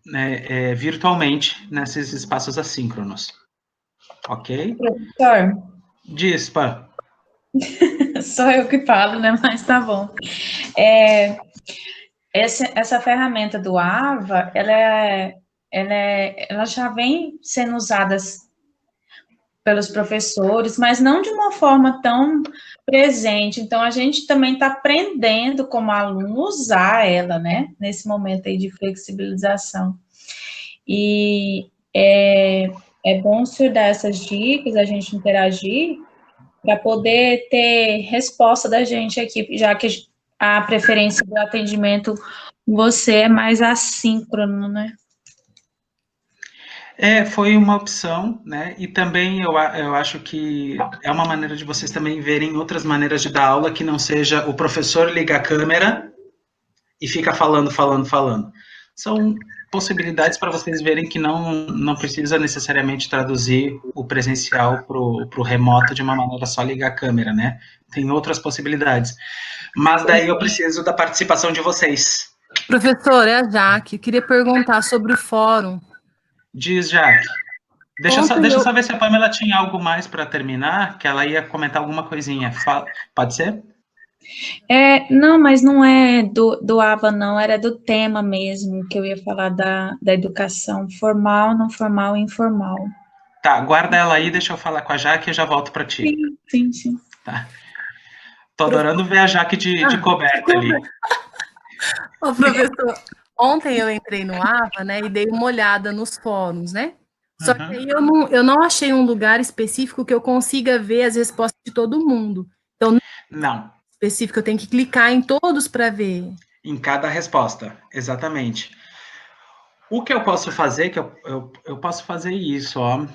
né, virtualmente nesses espaços assíncronos. Ok? Professor, Diz, Pá. sou eu que falo, né? Mas tá bom. Essa ferramenta do AVA, ela já vem sendo usada pelos professores, mas não de uma forma tão presente. Então, a gente também está aprendendo como aluno usar ela, né? Nesse momento aí de flexibilização. E é bom se dar essas dicas, a gente interagir, para poder ter resposta da gente aqui, já que a preferência do atendimento você é mais assíncrono, né? Foi uma opção, né? E também eu acho que é uma maneira de vocês também verem outras maneiras de dar aula que não seja o professor liga a câmera e fica falando. São possibilidades para vocês verem que não precisa necessariamente traduzir o presencial para o remoto de uma maneira só ligar a câmera, né? Tem outras possibilidades. Mas daí eu preciso da participação de vocês. Professor, é a Jaque. Eu queria perguntar sobre o fórum. Diz, Jaque. Deixa eu só ver se a Pamela tinha algo mais para terminar, que ela ia comentar alguma coisinha. Pode ser? Não, mas não é do AVA, não, era do tema mesmo, que eu ia falar da educação formal, não formal e informal. Tá, guarda ela aí, deixa eu falar com a Jaque e eu já volto para ti. Sim. Tá. Tô adorando ver a Jaque de coberta ali. Ô, professor, ontem eu entrei no AVA, né, e dei uma olhada nos fóruns, né? Só que aí eu não achei um lugar específico que eu consiga ver as respostas de todo mundo. Então, não. Específico, eu tenho que clicar em todos para ver. Em cada resposta, exatamente. O que eu posso fazer, que eu posso fazer isso, ó.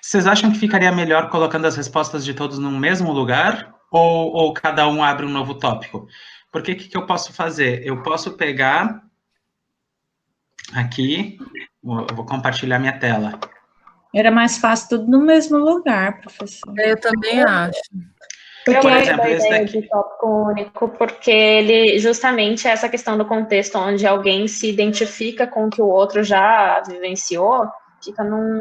Vocês acham que ficaria melhor colocando as respostas de todos no mesmo lugar? Ou cada um abre um novo tópico? Porque o que eu posso fazer? Eu posso pegar aqui, eu vou compartilhar minha tela. Era mais fácil tudo no mesmo lugar, professor. Eu também acho. Eu Por gosto exemplo, da esse ideia daqui. de tópico único, porque ele, justamente, essa questão do contexto onde alguém se identifica com o que o outro já vivenciou, fica num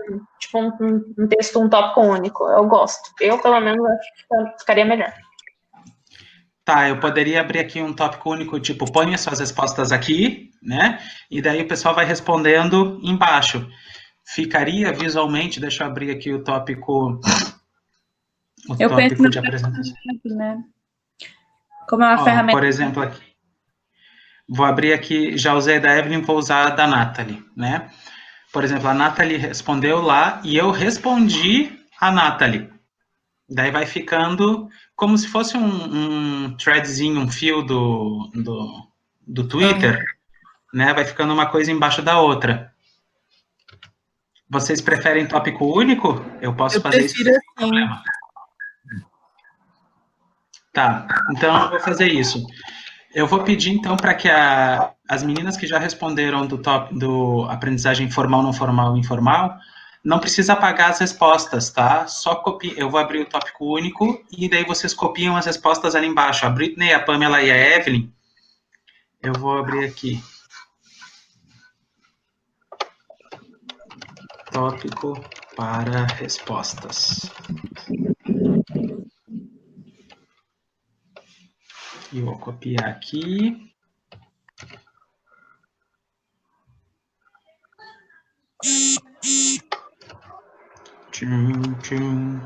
texto, um tópico único. Eu gosto. Eu, pelo menos, acho que ficaria melhor. Tá, eu poderia abrir aqui um tópico único, tipo, põe as suas respostas aqui, né? E daí o pessoal vai respondendo embaixo. Ficaria visualmente, deixa eu abrir aqui o tópico de apresentação. Né? Como é uma ferramenta. Por exemplo, aqui. Vou abrir aqui, já usei da Evelyn, vou usar a da Nathalie, né? Por exemplo, a Nathalie respondeu lá e eu respondi a Nathalie. Daí vai ficando como se fosse um threadzinho, um fio do Twitter, né? Vai ficando uma coisa embaixo da outra. Vocês preferem tópico único? Eu posso fazer isso sem problema. Tá, então eu vou fazer isso. Eu vou pedir, então, para que as meninas que já responderam do aprendizagem formal, não formal e informal, não precisa apagar as respostas, tá? Só copia. Eu vou abrir o tópico único e daí vocês copiam as respostas ali embaixo. A Britney, a Pamela e a Evelyn. Eu vou abrir aqui. Tópico para respostas. E vou copiar aqui. Tchum, tchum.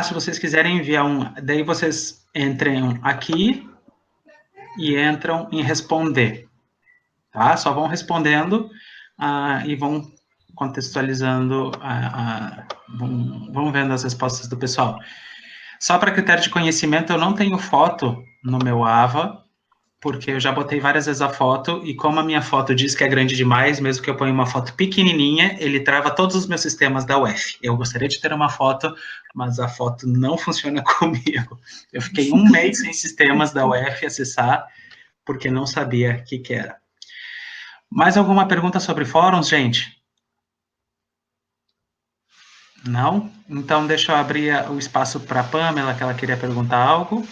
Se vocês quiserem enviar daí vocês entrem aqui e entram em responder, tá? Só vão respondendo e vão contextualizando, vão vendo as respostas do pessoal. Só para critério de conhecimento, eu não tenho foto no meu Ava, porque eu já botei várias vezes a foto, e como a minha foto diz que é grande demais, mesmo que eu ponha uma foto pequenininha, ele trava todos os meus sistemas da UF. Eu gostaria de ter uma foto, mas a foto não funciona comigo. Eu fiquei 1 mês sem sistemas da UF acessar, porque não sabia o que era. Mais alguma pergunta sobre fóruns, gente? Não? Então, deixa eu abrir o espaço para a Pamela, que ela queria perguntar algo.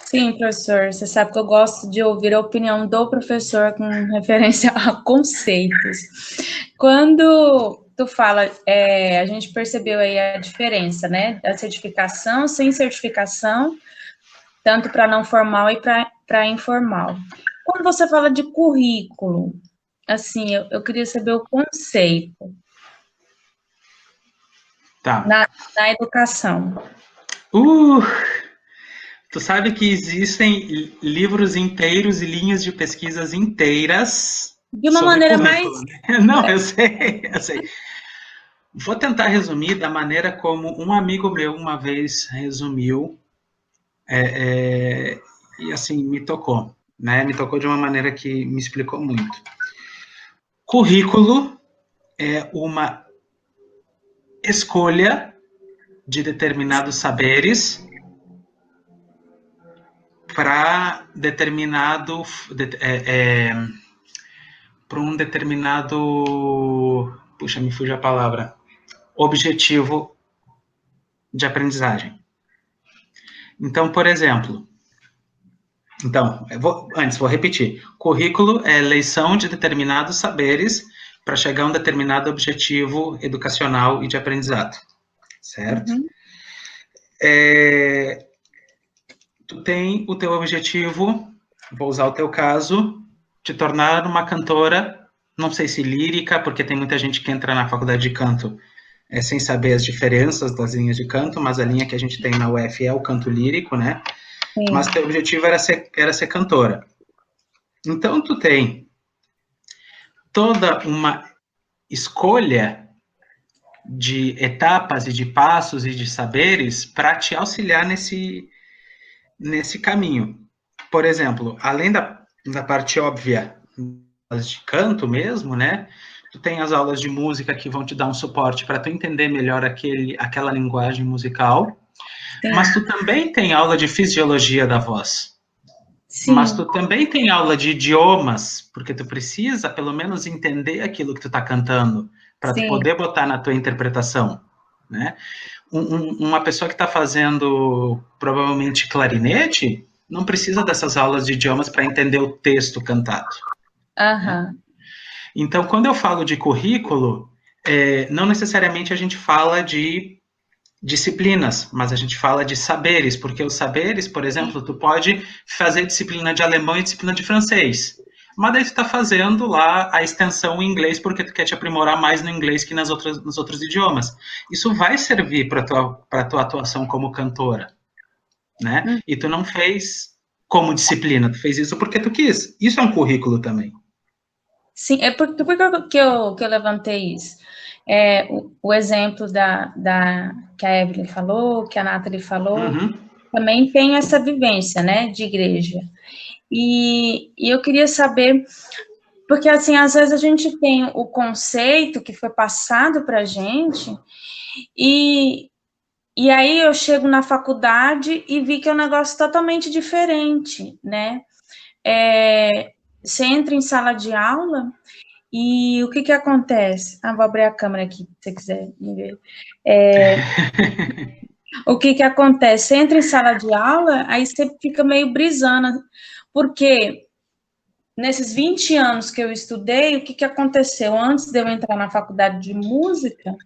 Sim, professor, você sabe que eu gosto de ouvir a opinião do professor com referência a conceitos. Quando tu fala, a gente percebeu aí a diferença, né, da certificação, sem certificação, tanto para não formal e para informal. Quando você fala de currículo, assim, eu queria saber o conceito. Tá. Na educação. Tu sabe que existem livros inteiros e linhas de pesquisas inteiras. De uma maneira mais... Não, eu sei. Vou tentar resumir da maneira como um amigo meu uma vez resumiu, e assim, me tocou, né? Me tocou de uma maneira que me explicou muito. Currículo é uma escolha de determinados saberes para para um determinado, puxa, me fugiu a palavra, objetivo de aprendizagem. Então, por exemplo, vou repetir. Currículo é eleição de determinados saberes para chegar a um determinado objetivo educacional e de aprendizado, certo? Uhum. Tu tem o teu objetivo, vou usar o teu caso, te tornar uma cantora, não sei se lírica, porque tem muita gente que entra na faculdade de canto sem saber as diferenças das linhas de canto, mas a linha que a gente tem na UF é o canto lírico, né? Sim. Mas teu objetivo era ser cantora. Então, tu tem toda uma escolha de etapas e de passos e de saberes para te auxiliar nesse caminho. Por exemplo, além da parte óbvia de canto mesmo, né? Tu tem as aulas de música que vão te dar um suporte para tu entender melhor aquela linguagem musical. Sim. Mas tu também tem aula de fisiologia da voz. Sim. Mas tu também tem aula de idiomas, porque tu precisa pelo menos entender aquilo que tu tá cantando para tu poder botar na tua interpretação, né? Uma pessoa que está fazendo provavelmente clarinete não precisa dessas aulas de idiomas para entender o texto cantado. Né? Então, quando eu falo de currículo, não necessariamente a gente fala de disciplinas, mas a gente fala de saberes, porque os saberes, por exemplo, tu pode fazer disciplina de alemão e disciplina de francês, mas daí tu está fazendo lá a extensão em inglês porque tu quer te aprimorar mais no inglês que nos outros idiomas. Isso vai servir para tua atuação como cantora, né? E tu não fez como disciplina, tu fez isso porque tu quis. Isso é um currículo também. Sim, é por que eu levantei isso. O exemplo que a Evelyn falou, que a Nathalie falou, também tem essa vivência, né, de igreja. E eu queria saber, porque, assim, às vezes a gente tem o conceito que foi passado para a gente, e aí eu chego na faculdade e vi que é um negócio totalmente diferente, né? você entra em sala de aula e o que acontece? Vou abrir a câmera aqui, se você quiser me ver. O que acontece? Você entra em sala de aula, aí você fica meio brisando, porque nesses 20 anos que eu estudei, o que aconteceu? Antes de eu entrar na faculdade de música,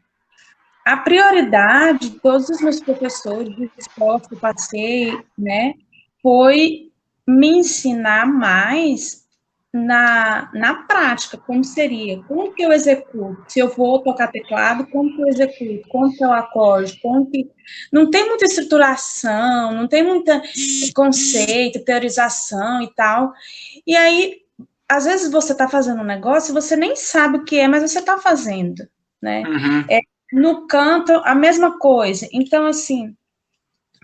a prioridade de todos os meus professores de escola que eu passei, né, foi me ensinar mais na prática, como seria, como que eu executo, se eu vou tocar teclado, como que eu executo, como que eu acorde, como que... Não tem muita estruturação, não tem muita conceito, teorização e tal, e aí, às vezes você está fazendo um negócio e você nem sabe o que é, mas você está fazendo, né? No canto, a mesma coisa. Então, assim,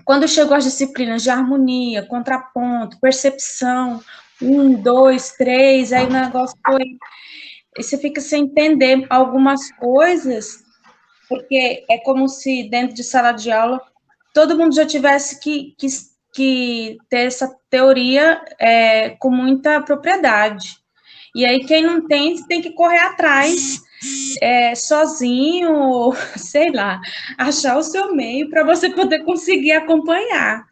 quando chegou as disciplinas de harmonia, contraponto, percepção, 1, 2, 3, aí o negócio foi... E você fica sem entender algumas coisas, porque é como se dentro de sala de aula todo mundo já tivesse que ter essa teoria com muita propriedade. E aí quem não tem que correr atrás sozinho, sei lá, achar o seu meio para você poder conseguir acompanhar.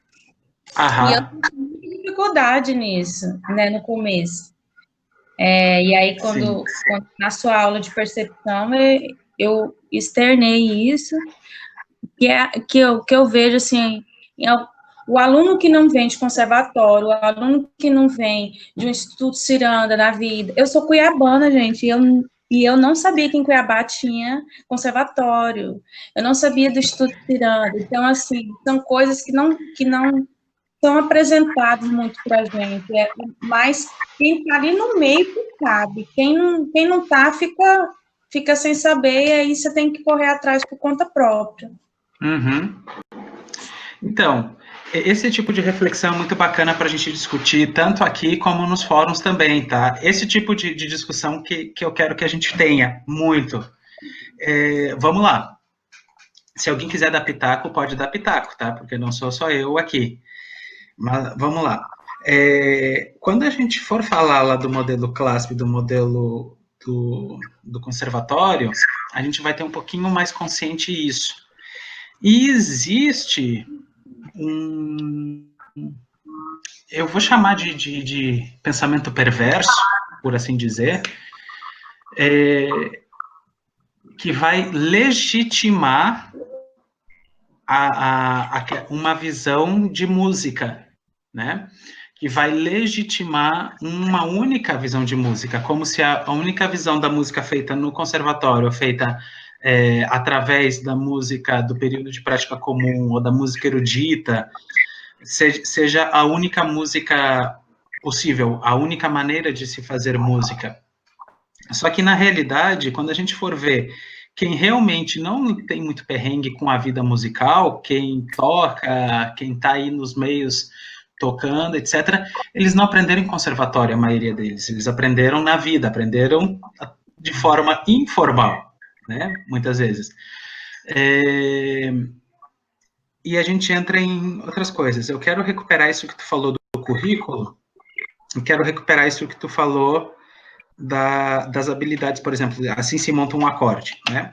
E eu tive dificuldade nisso, né, no começo. E aí, quando na sua aula de percepção, eu externei isso, que eu vejo, assim, o aluno que não vem de conservatório, o aluno que não vem de um Instituto Ciranda na vida... Eu sou cuiabana, gente, e eu não sabia que em Cuiabá tinha conservatório, eu não sabia do Instituto Ciranda. Então, assim, são coisas que não são apresentadas muito para a gente, mas quem está ali no meio que sabe, quem não está fica sem saber, e aí você tem que correr atrás por conta própria. Então, esse tipo de reflexão é muito bacana para a gente discutir, tanto aqui como nos fóruns também, tá? Esse tipo de discussão que eu quero que a gente tenha, muito. Vamos lá. Se alguém quiser dar pitaco, pode dar pitaco, tá? Porque não sou só eu aqui. Mas vamos lá. Quando a gente for falar lá do modelo CLASP, do modelo do conservatório, a gente vai ter um pouquinho mais consciente isso. E existe eu vou chamar de pensamento perverso, por assim dizer, que vai legitimar uma visão de música, né? Que vai legitimar uma única visão de música, como se a única visão da música feita no conservatório, feita através da música do período de prática comum, ou da música erudita, seja a única música possível, a única maneira de se fazer música. Só que, na realidade, quando a gente for ver quem realmente não tem muito perrengue com a vida musical, quem toca, quem está aí nos meios tocando, etc., eles não aprenderam em conservatório, a maioria deles. Eles aprenderam na vida, aprenderam de forma informal, né? Muitas vezes. E a gente entra em outras coisas. Eu quero recuperar isso que tu falou do currículo, eu quero recuperar isso que tu falou das habilidades, por exemplo, assim se monta um acorde, né?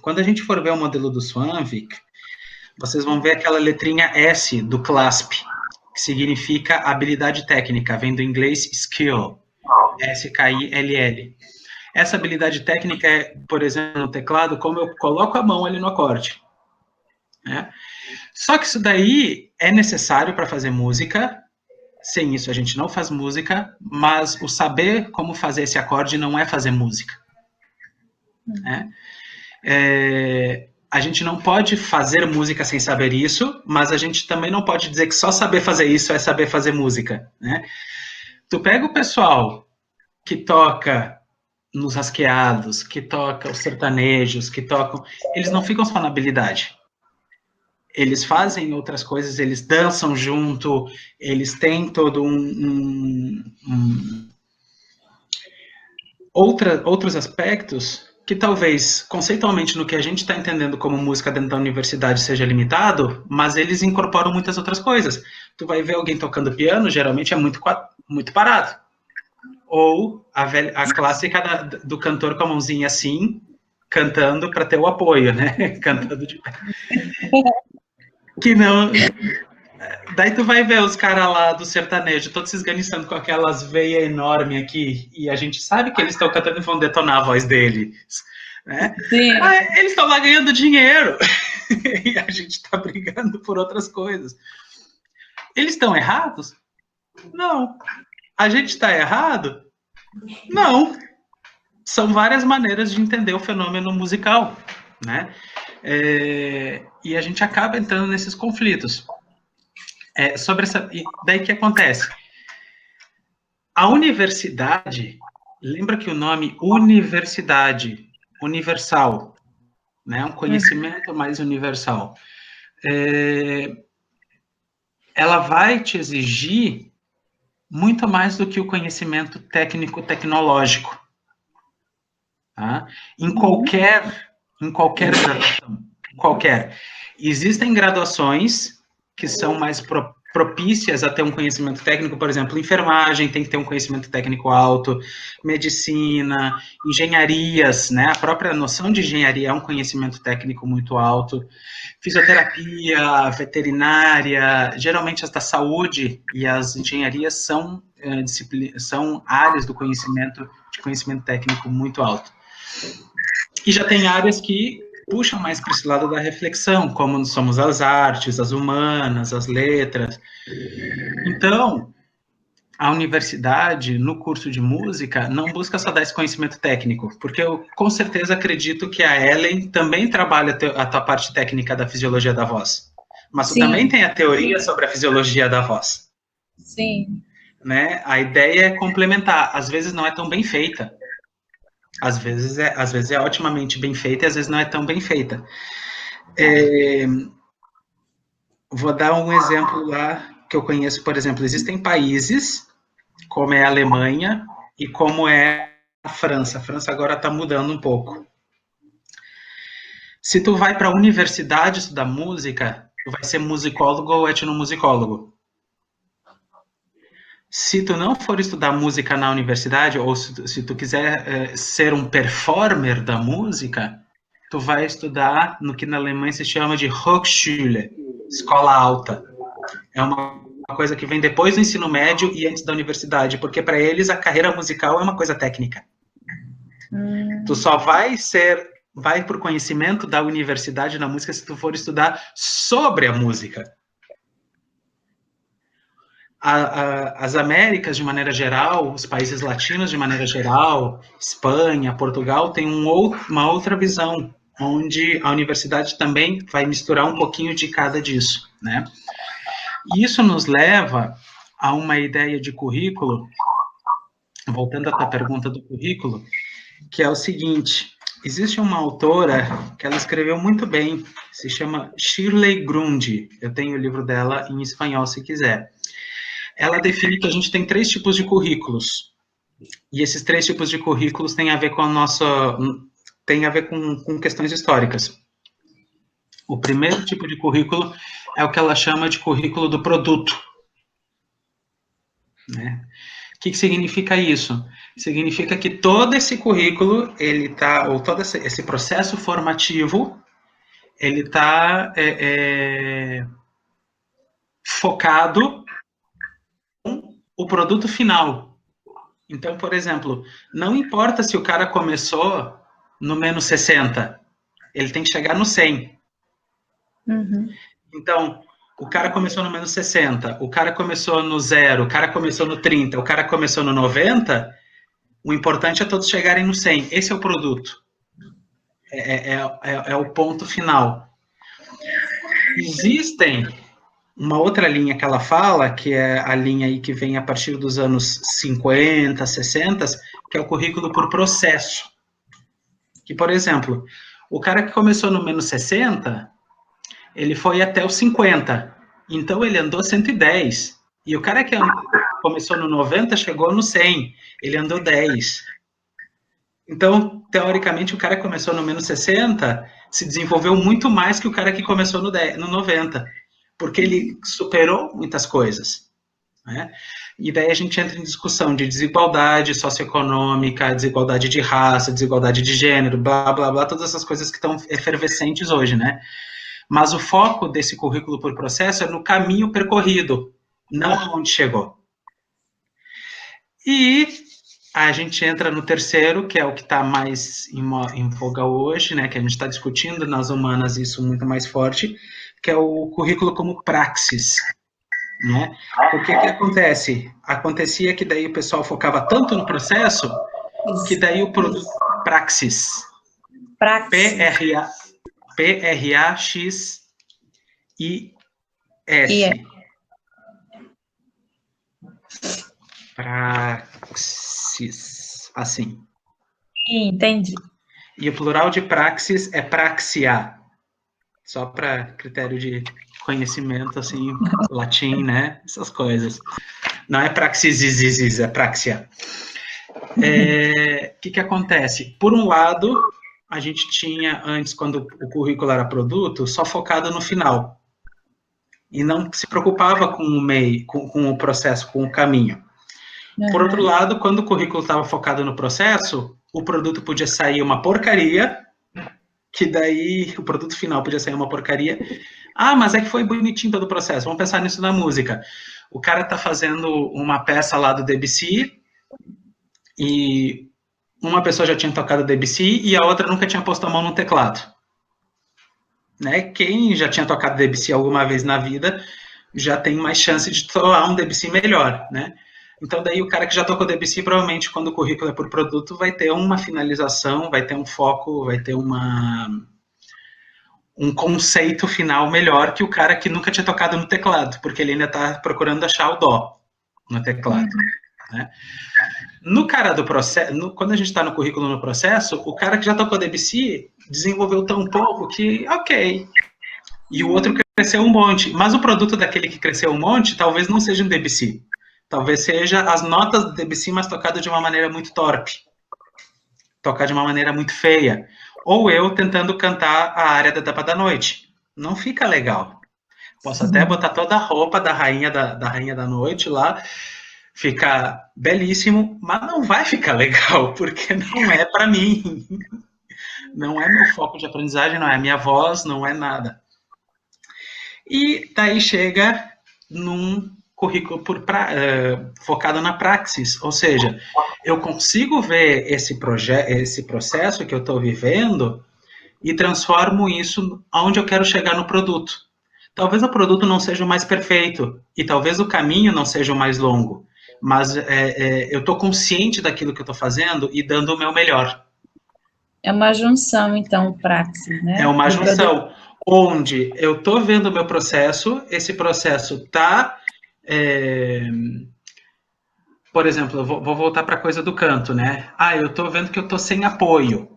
Quando a gente for ver o modelo do Swanvik, vocês vão ver aquela letrinha S do CLASP, que significa habilidade técnica, vem do inglês skill, S-K-I-L-L. Essa habilidade técnica é, por exemplo, no teclado, como eu coloco a mão ali no acorde, né? Só que isso daí é necessário para fazer música. Sem isso a gente não faz música, mas o saber como fazer esse acorde não é fazer música, né? A gente não pode fazer música sem saber isso, mas a gente também não pode dizer que só saber fazer isso é saber fazer música, né? Tu pega o pessoal que toca nos rasqueados, que toca os sertanejos, que tocam... Eles não ficam só na habilidade. Eles fazem outras coisas, eles dançam junto, eles têm todo outros aspectos que talvez, conceitualmente, no que a gente está entendendo como música dentro da universidade seja limitado, mas eles incorporam muitas outras coisas. Tu vai ver alguém tocando piano, geralmente é muito muito parado. Ou a clássica do cantor com a mãozinha assim, cantando para ter o apoio, né? Cantando de pé. Que não... Daí tu vai ver os caras lá do sertanejo, todos se esganiçando com aquelas veias enormes aqui, e a gente sabe que eles estão cantando e vão detonar a voz deles, né? Sim. Mas eles estão lá ganhando dinheiro, e a gente está brigando por outras coisas. Eles estão errados? Não. A gente está errado? Não. São várias maneiras de entender o fenômeno musical, né? E a gente acaba entrando nesses conflitos. E daí que acontece? A universidade, lembra que o nome universidade, universal, né? Um conhecimento mais universal. Ela vai te exigir muito mais do que o conhecimento técnico-tecnológico. Tá? Em qualquer graduação, existem graduações que são mais propícias a ter um conhecimento técnico, por exemplo, enfermagem tem que ter um conhecimento técnico alto, medicina, engenharias, né? A própria noção de engenharia é um conhecimento técnico muito alto, fisioterapia, veterinária, geralmente as da saúde e as engenharias são áreas de conhecimento técnico muito alto. E já tem áreas que puxam mais para esse lado da reflexão, como somos as artes, as humanas, as letras. Então, a universidade, no curso de música, não busca só dar esse conhecimento técnico, porque eu com certeza acredito que a Ellen também trabalha a tua parte técnica da fisiologia da voz, mas tu também tem a teoria sobre a fisiologia da voz. Sim. Né? A ideia é complementar, às vezes não é tão bem feita, às vezes é otimamente bem feita e às vezes não é tão bem feita. Vou dar um exemplo lá que eu conheço, por exemplo, existem países, como é a Alemanha e como é a França. A França agora está mudando um pouco. Se tu vai para a universidade estudar música, tu vai ser musicólogo ou etnomusicólogo. Se tu não for estudar música na universidade, ou se tu quiser ser um performer da música, tu vai estudar no que na Alemanha se chama de Hochschule, escola alta. É uma coisa que vem depois do ensino médio e antes da universidade, porque para eles a carreira musical é uma coisa técnica. Tu só vai por conhecimento da universidade na música se tu for estudar sobre a música. As Américas, de maneira geral, os países latinos, de maneira geral, Espanha, Portugal, tem uma outra visão, onde a universidade também vai misturar um pouquinho de cada disso, né? E isso nos leva a uma ideia de currículo, voltando à tua pergunta do currículo, que é o seguinte: existe uma autora que ela escreveu muito bem, se chama Shirley Grundy, eu tenho o livro dela em espanhol, se quiser. Ela define que a gente tem 3 tipos de currículos. E esses 3 tipos de currículos têm a ver com questões históricas. O primeiro tipo de currículo é o que ela chama de currículo do produto. Né? O que significa isso? Significa que todo esse currículo, todo esse processo formativo, ele está focado o produto final. Então, por exemplo, não importa se o cara começou no menos 60, ele tem que chegar no 100. Então, o cara começou no menos 60, o cara começou no 0, o cara começou no 30, o cara começou no 90, o importante é todos chegarem no 100. Esse é o produto. É o ponto final. Existem uma outra linha que ela fala, que é a linha aí que vem a partir dos anos 50, 60, que é o currículo por processo. Que, por exemplo, o cara que começou no menos 60, ele foi até os 50, então ele andou 110. E o cara que começou no 90 chegou no 100, ele andou 10. Então, teoricamente, o cara que começou no menos 60 se desenvolveu muito mais que o cara que começou no 90. Porque ele superou muitas coisas. Né? E daí a gente entra em discussão de desigualdade socioeconômica, desigualdade de raça, desigualdade de gênero, blá, blá, blá, todas essas coisas que estão efervescentes hoje, né? Mas o foco desse currículo por processo é no caminho percorrido, não aonde chegou. E a gente entra no terceiro, que é o que está mais em voga hoje, né? Que a gente está discutindo nas humanas isso muito mais forte, que é o currículo como praxis. Né? O que acontece? Acontecia que daí o pessoal focava tanto no processo que daí o produto praxis. P-R-A-X-I-S. Praxis. Assim. Entendi. E o plural de praxis é praxia. Só para critério de conhecimento, assim, latim, né? Essas coisas. Não é praxis, é praxia. O que acontece? Por um lado, a gente tinha, antes, quando o currículo era produto, só focado no final. E não se preocupava com o meio, com o processo, com o caminho. Por outro lado, quando o currículo estava focado no processo, o produto podia sair uma porcaria, que daí o produto final podia sair uma porcaria. Ah, mas é que foi bonitinho todo o processo. Vamos pensar nisso na música. O cara tá fazendo uma peça lá do Debussy e uma pessoa já tinha tocado Debussy e a outra nunca tinha posto a mão no teclado. Né? Quem já tinha tocado Debussy alguma vez na vida já tem mais chance de tocar um Debussy melhor, né? Então, daí o cara que já tocou Debussy, provavelmente, quando o currículo é por produto, vai ter uma finalização, vai ter um foco, vai ter um conceito final melhor que o cara que nunca tinha tocado no teclado, porque ele ainda está procurando achar o dó no teclado. Né? No cara do processo, quando a gente está no currículo no processo, o cara que já tocou Debussy desenvolveu tão pouco que, ok. E o outro cresceu um monte. Mas o produto daquele que cresceu um monte talvez não seja um Debussy. Talvez seja as notas do Debussy, mas tocado de uma maneira muito torpe. Tocar de uma maneira muito feia. Ou eu tentando cantar a área da Dama da Noite. Não fica legal. Posso até botar toda a roupa da Rainha da Noite lá, ficar belíssimo, mas não vai ficar legal, porque não é para mim. Não é meu foco de aprendizagem, não é minha voz, não é nada. E daí chega num currículo focado na praxis, ou seja, eu consigo ver esse processo que eu estou vivendo e transformo isso aonde eu quero chegar no produto. Talvez o produto não seja o mais perfeito e talvez o caminho não seja o mais longo, mas eu estou consciente daquilo que eu estou fazendo e dando o meu melhor. É uma junção, então, praxis, né? É uma junção, onde eu estou vendo o meu processo, esse processo está... por exemplo, eu vou voltar para a coisa do canto, né? Eu estou vendo que eu estou sem apoio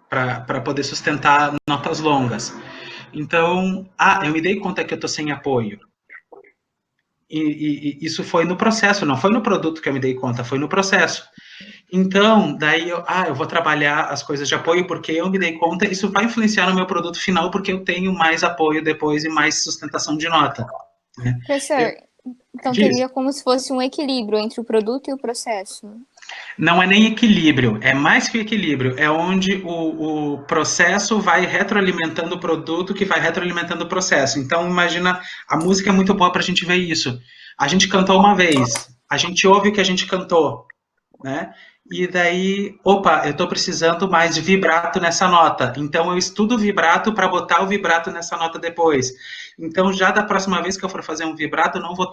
para poder sustentar notas longas. Então, eu me dei conta que eu estou sem apoio. E isso foi no processo, não foi no produto que eu me dei conta, foi no processo. Então, daí eu vou trabalhar as coisas de apoio porque eu me dei conta, isso vai influenciar no meu produto final porque eu tenho mais apoio depois e mais sustentação de nota. Né? Professor, então teria como se fosse um equilíbrio entre o produto e o processo. Não é nem equilíbrio, é mais que equilíbrio, é onde o processo vai retroalimentando o produto que vai retroalimentando o processo. Então, imagina, a música é muito boa para a gente ver isso. A gente cantou uma vez, a gente ouve o que a gente cantou, né? E daí, eu estou precisando mais de vibrato nessa nota. Então, eu estudo o vibrato para botar o vibrato nessa nota depois. Então, já da próxima vez que eu for fazer um vibrato, não vou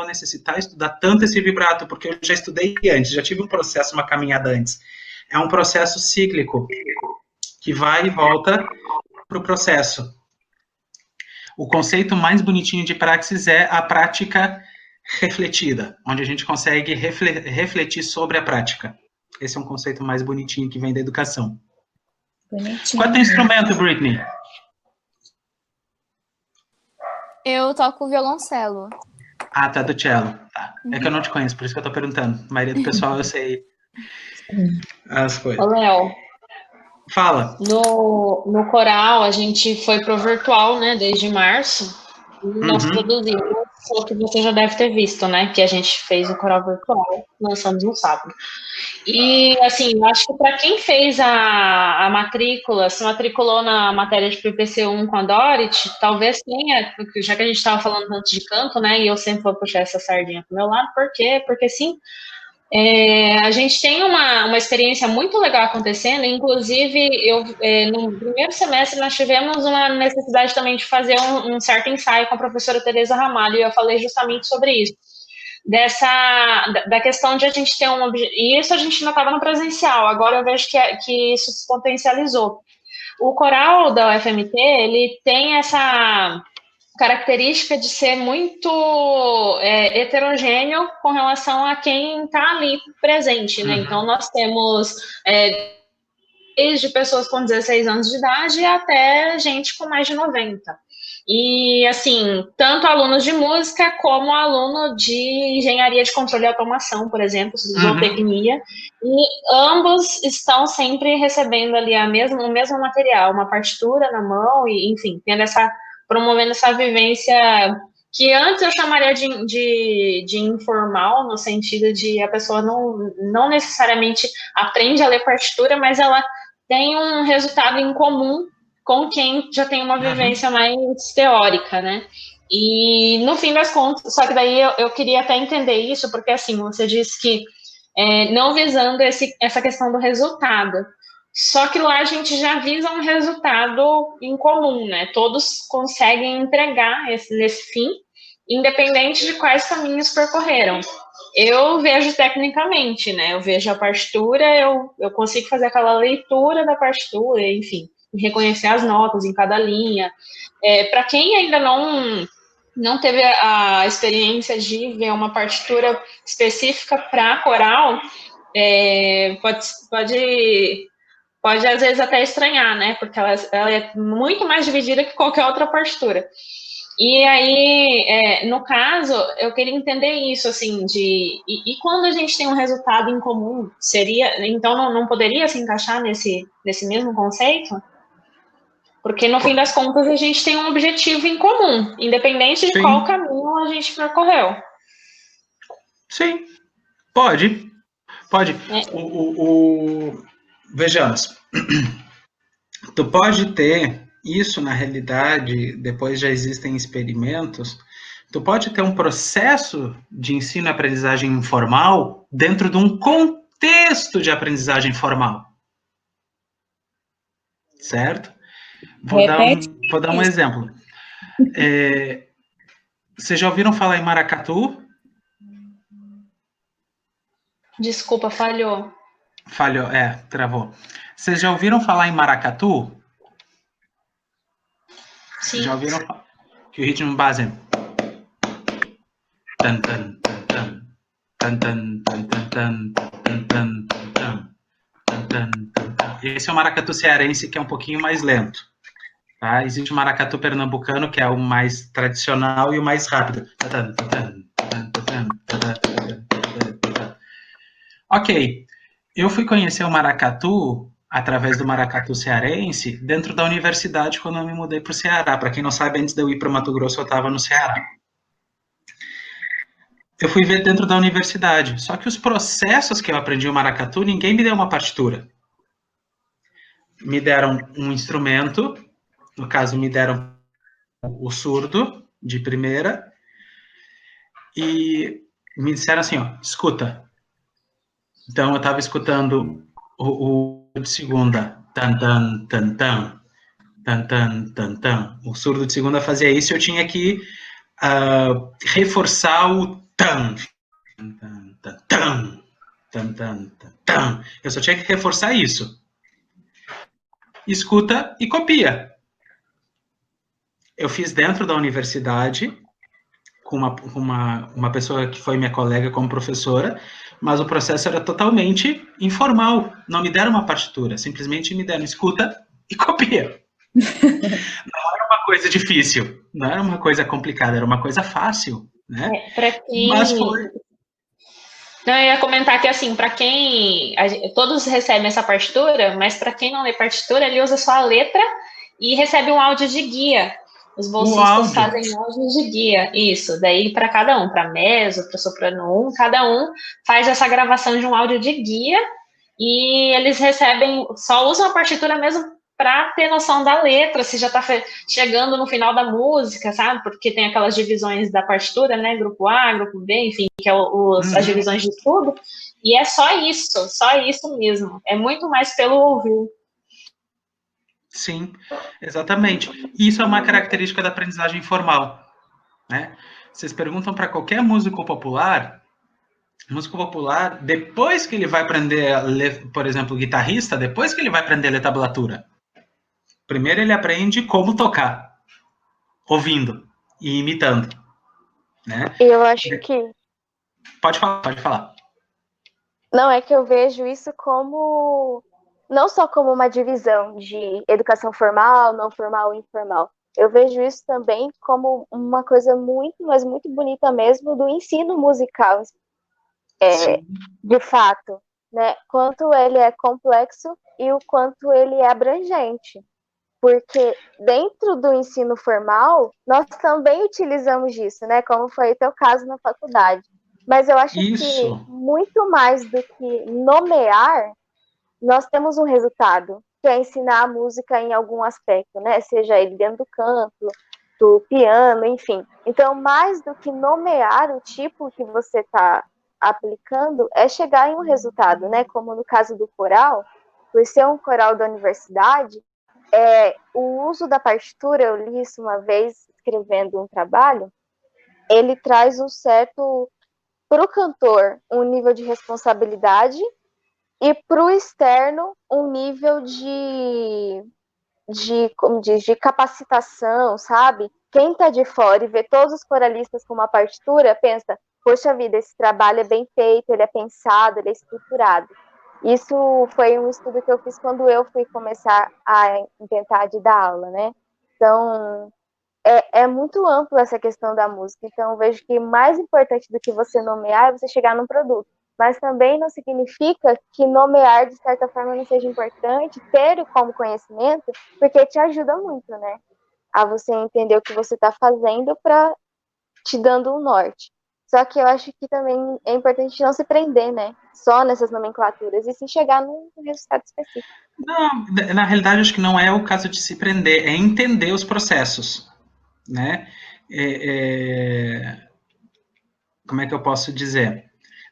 necessitar estudar tanto esse vibrato, porque eu já estudei antes, já tive um processo, uma caminhada antes. É um processo cíclico, que vai e volta para o processo. O conceito mais bonitinho de praxis é a prática refletida, onde a gente consegue refletir sobre a prática. Esse é um conceito mais bonitinho que vem da educação. Bonitinho. Qual é o teu instrumento, Britney? Eu toco violoncelo. Tá do cello. Tá. É que eu não te conheço, por isso que eu tô perguntando. A maioria do pessoal eu sei as coisas. Ô, Léo. Fala. No coral, a gente foi pro virtual, né, desde março. Nós produzimos o que você já deve ter visto, né? Que a gente fez o coral virtual, lançamos no sábado. E, assim, eu acho que para quem fez a matrícula, se matriculou na matéria de PPC1 com a Dorothy, talvez tenha, já que a gente estava falando antes de canto, né? E eu sempre vou puxar essa sardinha pro meu lado, por quê? Porque, sim, a gente tem uma experiência muito legal acontecendo, inclusive, no primeiro semestre nós tivemos uma necessidade também de fazer um certo ensaio com a professora Tereza Ramalho, e eu falei justamente sobre isso, da questão de a gente ter e isso a gente ainda estava no presencial, agora eu vejo que isso se potencializou. O coral da UFMT, ele tem essa característica de ser muito heterogêneo com relação a quem está ali presente, né? Então, nós temos desde pessoas com 16 anos de idade até gente com mais de 90. E, assim, tanto alunos de música como aluno de engenharia de controle e automação, por exemplo, zootecnia, e ambos estão sempre recebendo ali o mesmo material, uma partitura na mão, e, enfim, promovendo essa vivência que antes eu chamaria de informal, no sentido de a pessoa não necessariamente aprende a ler partitura, mas ela tem um resultado em comum com quem já tem uma vivência mais teórica, né? E no fim das contas, só que daí eu queria até entender isso, porque assim, você disse que não visando essa questão do resultado, só que lá a gente já visa um resultado em comum, né? Todos conseguem entregar nesse fim, independente de quais caminhos percorreram. Eu vejo tecnicamente, né? Eu vejo a partitura, eu consigo fazer aquela leitura da partitura, enfim, reconhecer as notas em cada linha. Para quem ainda não teve a experiência de ver uma partitura específica para coral, pode às vezes até estranhar, né? Porque ela é muito mais dividida que qualquer outra partitura. E aí, no caso, eu queria entender isso, assim, e quando a gente tem um resultado em comum, então não poderia se encaixar nesse mesmo conceito? Porque, no fim das contas, a gente tem um objetivo em comum, independente de qual caminho a gente percorreu. Sim, pode. Vejamos, tu pode ter isso na realidade, depois já existem experimentos, tu pode ter um processo de ensino e aprendizagem informal dentro de um contexto de aprendizagem formal. Certo? Vou dar um exemplo. Vocês já ouviram falar em maracatu? Desculpa, falhou. Falhou, travou. Vocês já ouviram falar em maracatu? Sim. Já ouviram falar? Que o ritmo base é... Tan, tan, tan, tan. Tan, tan, tan, tan, tan. Tan, tan, tan, tan. Tan, tan, tan, tan. Esse é o maracatu cearense, que é um pouquinho mais lento. Tá? Existe o maracatu pernambucano, que é o mais tradicional e o mais rápido. Ok. Eu fui conhecer o maracatu através do maracatu cearense dentro da universidade quando eu me mudei para o Ceará. Para quem não sabe, antes de eu ir para Mato Grosso, eu estava no Ceará. Eu fui ver dentro da universidade. Só que os processos que eu aprendi o maracatu, ninguém me deu uma partitura. Me deram um instrumento, no caso, me deram o surdo, de primeira, e me disseram assim, ó, escuta. Então, eu estava escutando o de segunda, tan, tan, tan, tan, tan, tan, tan, tan. O surdo de segunda fazia isso e eu tinha que reforçar o tan, tan, tan, tan, tan, tan, tan. Eu só tinha que reforçar isso. Escuta e copia. Eu fiz dentro da universidade, com uma pessoa que foi minha colega como professora, mas o processo era totalmente informal. Não me deram uma partitura, simplesmente me deram escuta e copia. Não era uma coisa difícil, não era uma coisa complicada, era uma coisa fácil, né? Mas foi... Não, eu ia comentar que, assim, para quem... todos recebem essa partitura, mas para quem não lê partitura, ele usa só a letra e recebe um áudio de guia. Os bolsistas fazem áudio de guia, isso. Daí, para cada um, para mezzo, para soprano 1, cada um faz essa gravação de um áudio de guia e eles recebem, só usam a partitura mesmo para ter noção da letra, se já está chegando no final da música, sabe? Porque tem aquelas divisões da partitura, né? Grupo A, grupo B, enfim, que é as divisões de estudo. E é só isso mesmo. É muito mais pelo ouvir. Sim, exatamente. Isso é uma característica da aprendizagem informal, né? Vocês perguntam para qualquer músico popular, depois que ele vai aprender a ler, por exemplo, guitarrista, depois que ele vai aprender a ler tablatura, primeiro ele aprende como tocar, ouvindo e imitando, né? Eu acho que... Pode falar. Não, é que eu vejo isso como... não só como uma divisão de educação formal, não formal e informal. Eu vejo isso também como uma coisa muito, mas muito bonita mesmo do ensino musical, de fato, né? Quanto ele é complexo e o quanto ele é abrangente. Porque dentro do ensino formal, nós também utilizamos disso, né? Como foi o teu caso na faculdade. Mas eu acho que muito mais do que nomear, nós temos um resultado, que é ensinar a música em algum aspecto, né? Seja ele dentro do canto, do piano, enfim. Então, mais do que nomear o tipo que você está aplicando, é chegar em um resultado, né? Como no caso do coral, por ser um coral da universidade, o uso da partitura, eu li isso uma vez escrevendo um trabalho, ele traz um certo, para o cantor, um nível de responsabilidade e para o externo, um nível como diz, de capacitação, sabe? Quem está de fora e vê todos os coralistas com uma partitura, pensa, poxa vida, esse trabalho é bem feito, ele é pensado, ele é estruturado. Isso foi um estudo que eu fiz quando eu fui começar a inventar de dar aula, né? Então, é muito ampla essa questão da música. Então, eu vejo que mais importante do que você nomear é você chegar num produto. Mas também não significa que nomear, de certa forma, não seja importante, ter como conhecimento, porque te ajuda muito, né? A você entender o que você está fazendo para te dando um norte. Só que eu acho que também é importante não se prender, né? Só nessas nomenclaturas, e sim chegar num resultado específico. Não, na realidade, acho que não é o caso de se prender, é entender os processos, né? Como é que eu posso dizer?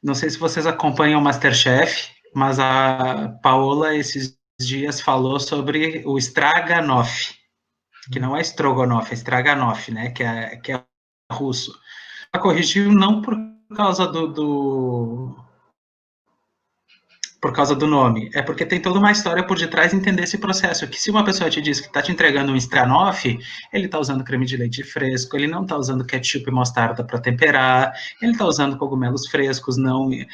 Não sei se vocês acompanham o MasterChef, mas a Paola, esses dias, falou sobre o Stroganoff, que não é Strogonoff, é Stroganoff, né? Que é russo. Ela corrigiu não por causa por causa do nome, é porque tem toda uma história por detrás de entender esse processo, que se uma pessoa te diz que está te entregando um Stroganoff, ele está usando creme de leite fresco, ele não está usando ketchup e mostarda para temperar, ele está usando cogumelos frescos, como é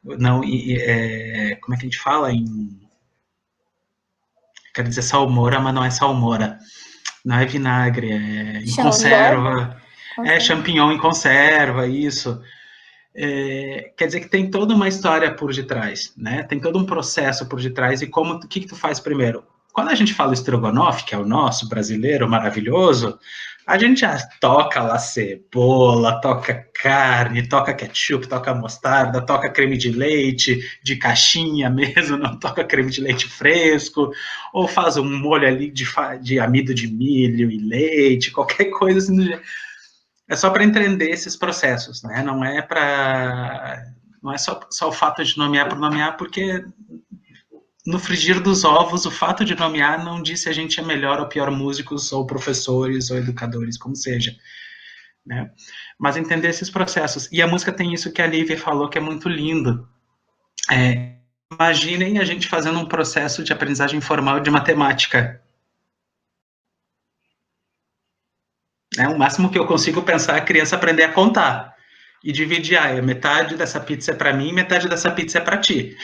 que a gente fala? Quero dizer salmoura, mas não é salmoura, não é vinagre, é em conserva, champignon em conserva, isso. Quer dizer que tem toda uma história por detrás, né? Tem todo um processo por detrás e o que tu faz primeiro? Quando a gente fala estrogonofe, que é o nosso brasileiro maravilhoso, a gente já toca lá cebola, toca carne, toca ketchup, toca mostarda, toca creme de leite, de caixinha mesmo, não toca creme de leite fresco, ou faz um molho ali de amido de milho e leite, qualquer coisa assim. É só para entender esses processos, né? Não é só o fato de nomear por nomear, porque no frigir dos ovos, o fato de nomear não diz se a gente é melhor ou pior músicos, ou professores, ou educadores, como seja, né? Mas entender esses processos. E a música tem isso que a Lívia falou, que é muito lindo. Imaginem a gente fazendo um processo de aprendizagem formal de matemática. O máximo que eu consigo pensar é a criança aprender a contar e dividir, metade dessa pizza é para mim, metade dessa pizza é para ti.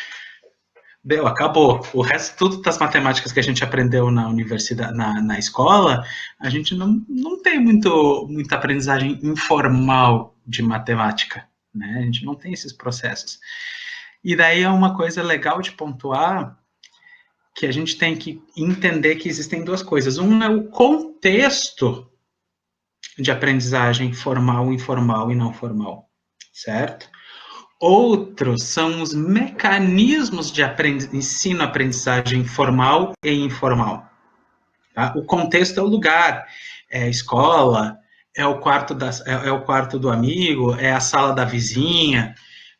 Deu, acabou. O resto, tudo das matemáticas que a gente aprendeu na universidade, na escola, a gente não tem muita aprendizagem informal de matemática, né? A gente não tem esses processos. E daí é uma coisa legal de pontuar, que a gente tem que entender que existem duas coisas. Um é o contexto de aprendizagem formal, informal e não formal, certo? Outros são os mecanismos de ensino-aprendizagem formal e informal. Tá? O contexto é o lugar, é a escola, é o quarto do amigo, é a sala da vizinha,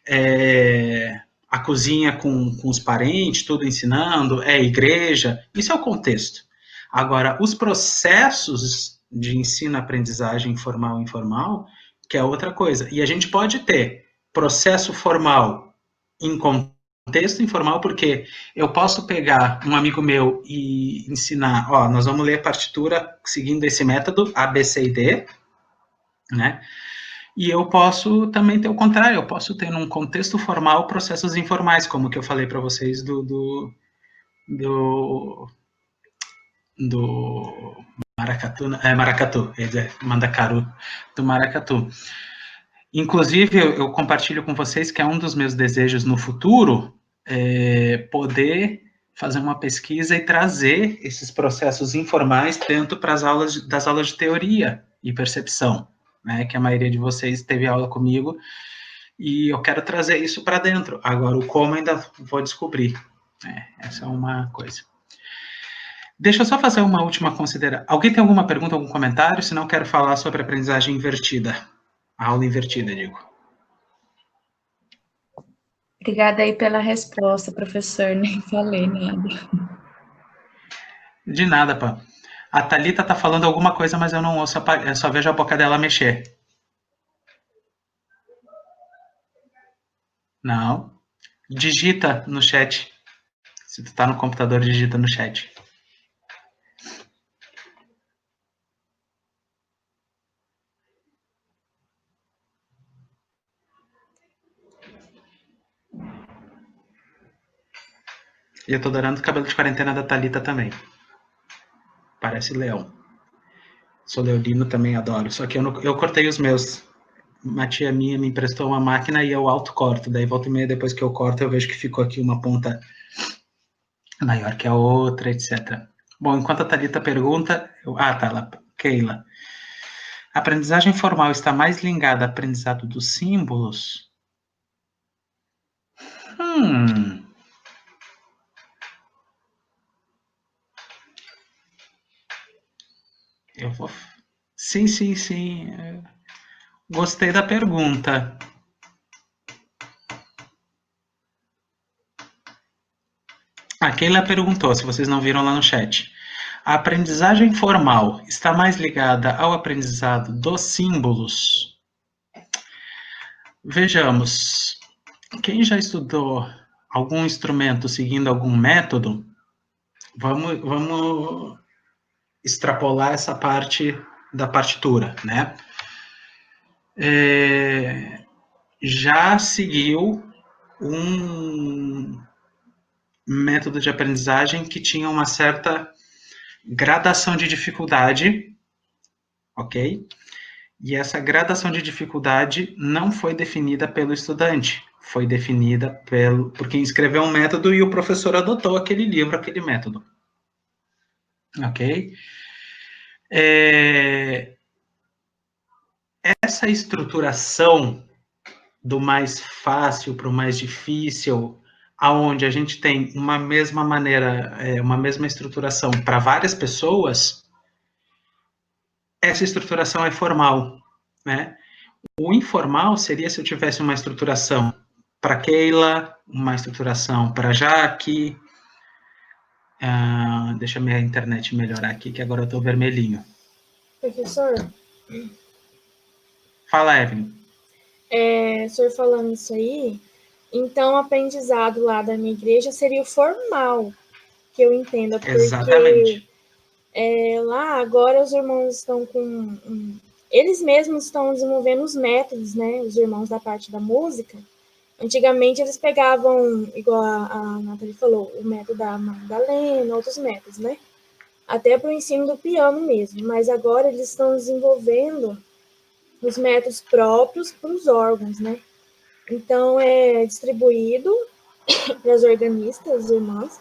é a cozinha com os parentes, tudo ensinando, é a igreja, isso é o contexto. Agora, os processos de ensino-aprendizagem formal e informal, que é outra coisa. E a gente pode ter processo formal em contexto informal, porque eu posso pegar um amigo meu e ensinar, ó, nós vamos ler a partitura seguindo esse método A, B, C e D, né? E eu posso também ter o contrário, eu posso ter num contexto formal processos informais, como que eu falei para vocês do maracatu, mandacaru, do maracatu. Inclusive, eu compartilho com vocês que é um dos meus desejos no futuro, poder fazer uma pesquisa e trazer esses processos informais dentro das aulas de teoria e percepção, né, que a maioria de vocês teve aula comigo, e eu quero trazer isso para dentro. Agora, o como ainda vou descobrir. Essa é uma coisa. Deixa eu só fazer uma última consideração. Alguém tem alguma pergunta, algum comentário? Senão eu quero falar sobre aprendizagem invertida. A aula invertida, digo. Obrigada aí pela resposta, professor. Nem falei nada. De nada, pá. A Thalita tá falando alguma coisa, mas eu não ouço, eu só vejo a boca dela mexer. Não. Digita no chat. Se tu tá no computador, digita no chat. E eu tô adorando o cabelo de quarentena da Thalita também. Parece leão. Sou leonino, também adoro. Só que eu cortei os meus. Uma tia minha me emprestou uma máquina e eu autocorto. Daí volta e meia, depois que eu corto, eu vejo que ficou aqui uma ponta maior que a outra, etc. Bom, enquanto a Thalita pergunta... Keila. A aprendizagem formal está mais ligada ao aprendizado dos símbolos? Eu vou... Sim. Gostei da pergunta. A Keila perguntou, se vocês não viram lá no chat. A aprendizagem formal está mais ligada ao aprendizado dos símbolos? Vejamos. Quem já estudou algum instrumento seguindo algum método, vamos extrapolar essa parte da partitura, né? Já seguiu um método de aprendizagem que tinha uma certa gradação de dificuldade, ok? E essa gradação de dificuldade não foi definida pelo estudante, foi definida por quem escreveu um método e o professor adotou aquele livro, aquele método. Ok? Essa estruturação do mais fácil para o mais difícil, aonde a gente tem uma mesma maneira, uma mesma estruturação para várias pessoas, essa estruturação é formal, né? O informal seria se eu tivesse uma estruturação para Keila, uma estruturação para Jaque. Deixa a minha internet melhorar aqui, que agora eu estou vermelhinho. Professor? Fala, Evelyn. O senhor falando isso aí, então o aprendizado lá da minha igreja seria o formal, que eu entenda, porque exatamente. Lá agora os irmãos estão com... eles mesmos estão desenvolvendo os métodos, né? Os irmãos da parte da música. Antigamente eles pegavam, igual a Nathalie falou, o método da Magdalena, outros métodos, né? Até para o ensino do piano mesmo. Mas agora eles estão desenvolvendo os métodos próprios para os órgãos, né? Então, é distribuído para as organistas, as irmãs,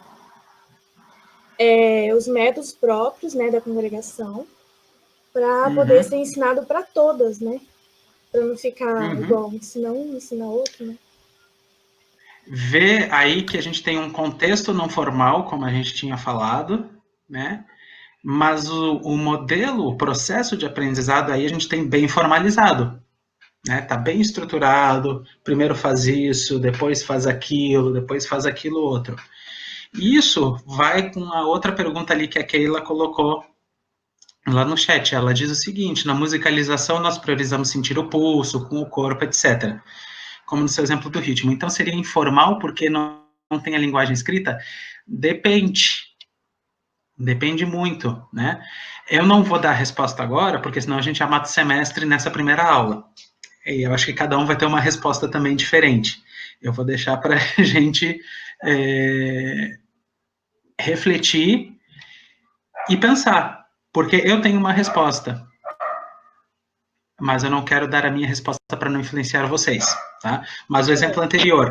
os métodos próprios, né, da congregação, para poder ser ensinado para todas, né? Para não ficar igual, ensina um, ensina outro, né? Vê aí que a gente tem um contexto não formal, como a gente tinha falado, né? Mas o modelo, o processo de aprendizado aí a gente tem bem formalizado, né? Tá bem estruturado, primeiro faz isso, depois faz aquilo outro. Isso vai com a outra pergunta ali que a Keila colocou lá no chat. Ela diz o seguinte: na musicalização nós priorizamos sentir o pulso, com o corpo, etc. Como no seu exemplo do ritmo. Então seria informal porque não tem a linguagem escrita? Depende. Depende muito, né? Eu não vou dar a resposta agora, porque senão a gente já mata o semestre nessa primeira aula. E eu acho que cada um vai ter uma resposta também diferente. Eu vou deixar para a gente refletir e pensar, porque eu tenho uma resposta, mas eu não quero dar a minha resposta para não influenciar vocês, tá? Mas o exemplo anterior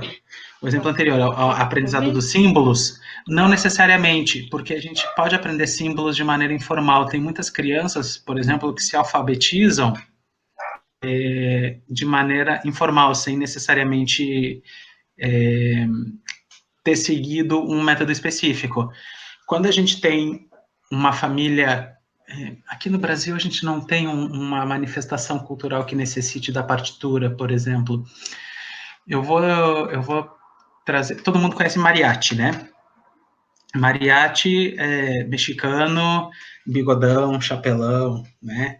ao aprendizado dos símbolos, não necessariamente, porque a gente pode aprender símbolos de maneira informal. Tem muitas crianças, por exemplo, que se alfabetizam de maneira informal, sem necessariamente ter seguido um método específico. Quando a gente tem uma família... Aqui no Brasil, a gente não tem uma manifestação cultural que necessite da partitura, por exemplo. Eu vou trazer... Todo mundo conhece mariachi, né? Mariachi é mexicano, bigodão, chapelão, né?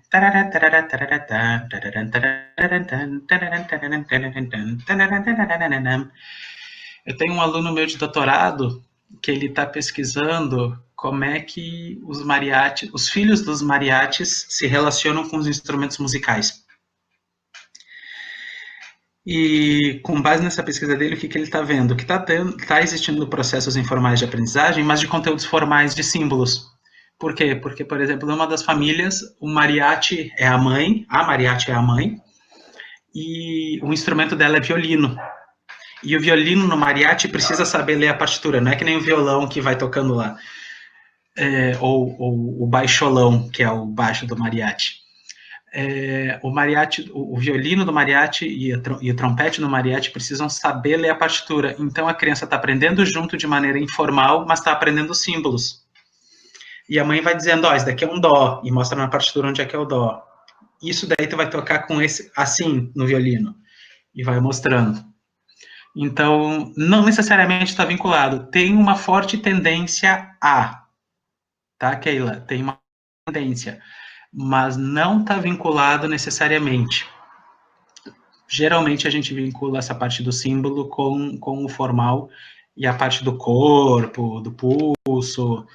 Eu tenho um aluno meu de doutorado que ele está pesquisando como é que os filhos dos mariachis se relacionam com os instrumentos musicais. E com base nessa pesquisa dele, o que ele está vendo? Que está existindo processos informais de aprendizagem, mas de conteúdos formais de símbolos. Por quê? Porque, por exemplo, numa das famílias, o mariachi é a mariachi é a mãe, e o instrumento dela é violino. E o violino no mariachi precisa saber ler a partitura, não é que nem o violão que vai tocando lá, ou o baixolão, que é o baixo do mariachi. O violino do mariachi e o trompete do mariachi precisam saber ler a partitura. Então a criança está aprendendo junto de maneira informal, mas está aprendendo símbolos. E a mãe vai dizendo, esse daqui é um dó, e mostra na partitura onde é que é o dó. Isso daí tu vai tocar com esse assim no violino, e vai mostrando. Então, não necessariamente está vinculado. Tem uma forte tendência a, tá, Keila? Tem uma tendência, mas não está vinculado necessariamente. Geralmente a gente vincula essa parte do símbolo com o formal e a parte do corpo, do pulso,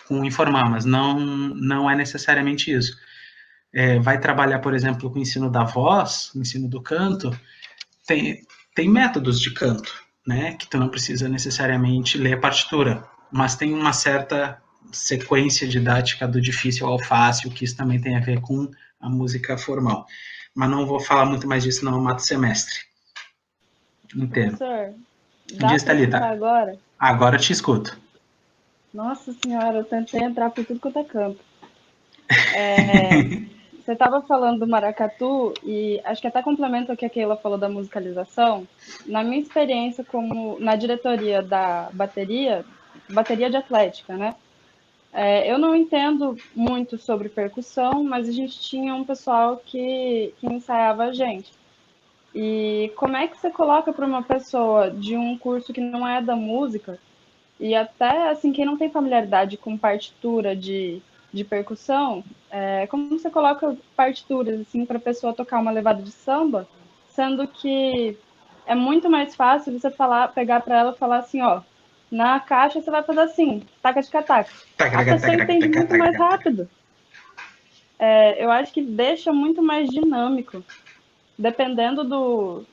com o informal, mas não é necessariamente isso. Vai trabalhar, por exemplo, com o ensino da voz, o ensino do canto, tem métodos de canto, né, que tu não precisa necessariamente ler a partitura, mas tem uma certa sequência didática do difícil ao fácil, que isso também tem a ver com a música formal. Mas não vou falar muito mais disso, não, eu mato o semestre inteiro. Professor, dá para escutar agora? Agora eu te escuto. Nossa senhora, eu tentei entrar por tudo quanto é campo. Você estava falando do maracatu, e acho que até complementa o que a Keila falou da musicalização. Na minha experiência na diretoria da bateria de atlética, né? Eu não entendo muito sobre percussão, mas a gente tinha um pessoal que ensaiava a gente. E como é que você coloca para uma pessoa de um curso que não é da música, e até assim, quem não tem familiaridade com partitura de percussão, como você coloca partituras assim, para a pessoa tocar uma levada de samba, sendo que é muito mais fácil você pegar para ela e falar assim, na caixa você vai fazer assim, taca de cataca. A pessoa entende muito mais rápido. Eu acho que deixa muito mais dinâmico, dependendo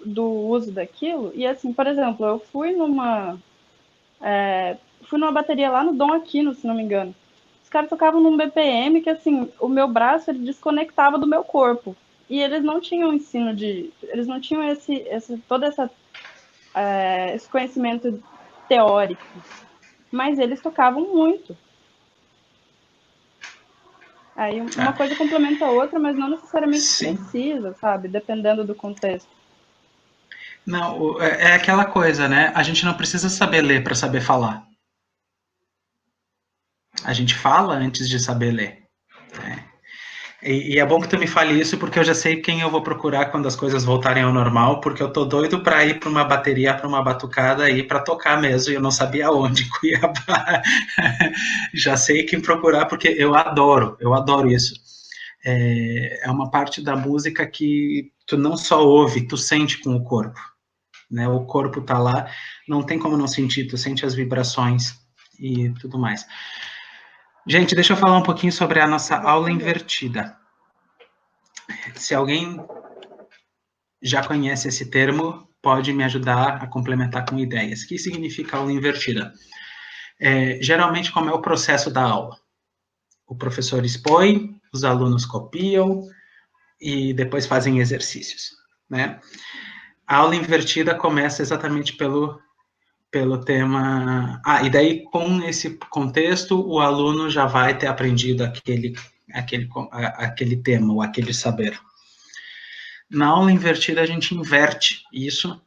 do uso daquilo. E assim, por exemplo, eu fui numa bateria lá no Dom Aquino, se não me engano. Os caras tocavam num BPM que, assim, o meu braço ele desconectava do meu corpo. E eles não tinham ensino eles não tinham todo esse conhecimento teórico. Mas eles tocavam muito. Aí uma coisa complementa a outra, mas não necessariamente Sim. precisa, sabe? Dependendo do contexto. Não, é aquela coisa, né? A gente não precisa saber ler para saber falar. A gente fala antes de saber ler, né? E é bom que tu me fale isso, porque eu já sei quem eu vou procurar quando as coisas voltarem ao normal, porque eu tô doido para ir para uma bateria, para uma batucada, ir para tocar mesmo, e eu não sabia onde, Cuiabá. Já sei quem procurar, porque eu adoro isso. É uma parte da música que tu não só ouve, tu sente com o corpo, né? O corpo tá lá, não tem como não sentir, tu sente as vibrações e tudo mais. Gente, deixa eu falar um pouquinho sobre a nossa aula invertida. Se alguém já conhece esse termo, pode me ajudar a complementar com ideias. O que significa aula invertida? Geralmente, como é o processo da aula? O professor expõe, os alunos copiam e depois fazem exercícios, né? A aula invertida começa exatamente pelo tema... e daí, com esse contexto, o aluno já vai ter aprendido aquele tema, ou aquele saber. Na aula invertida, a gente inverte isso,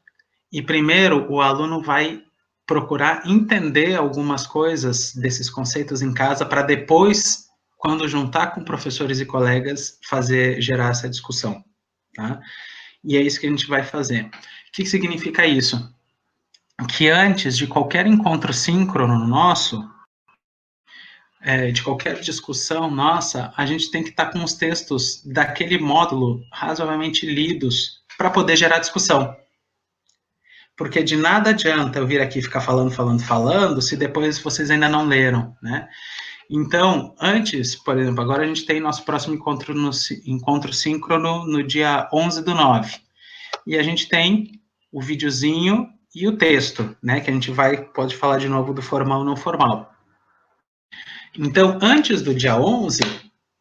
e primeiro o aluno vai procurar entender algumas coisas desses conceitos em casa, para depois, quando juntar com professores e colegas, gerar essa discussão, tá? E é isso que a gente vai fazer. O que significa isso? Que antes de qualquer encontro síncrono nosso, de qualquer discussão nossa, a gente tem que estar com os textos daquele módulo razoavelmente lidos para poder gerar discussão. Porque de nada adianta eu vir aqui ficar falando, se depois vocês ainda não leram, né? Então, antes, por exemplo, agora a gente tem nosso próximo encontro síncrono no dia 11/9. E a gente tem o videozinho e o texto, né? Que a gente pode falar de novo do formal e não formal. Então, antes do dia 11,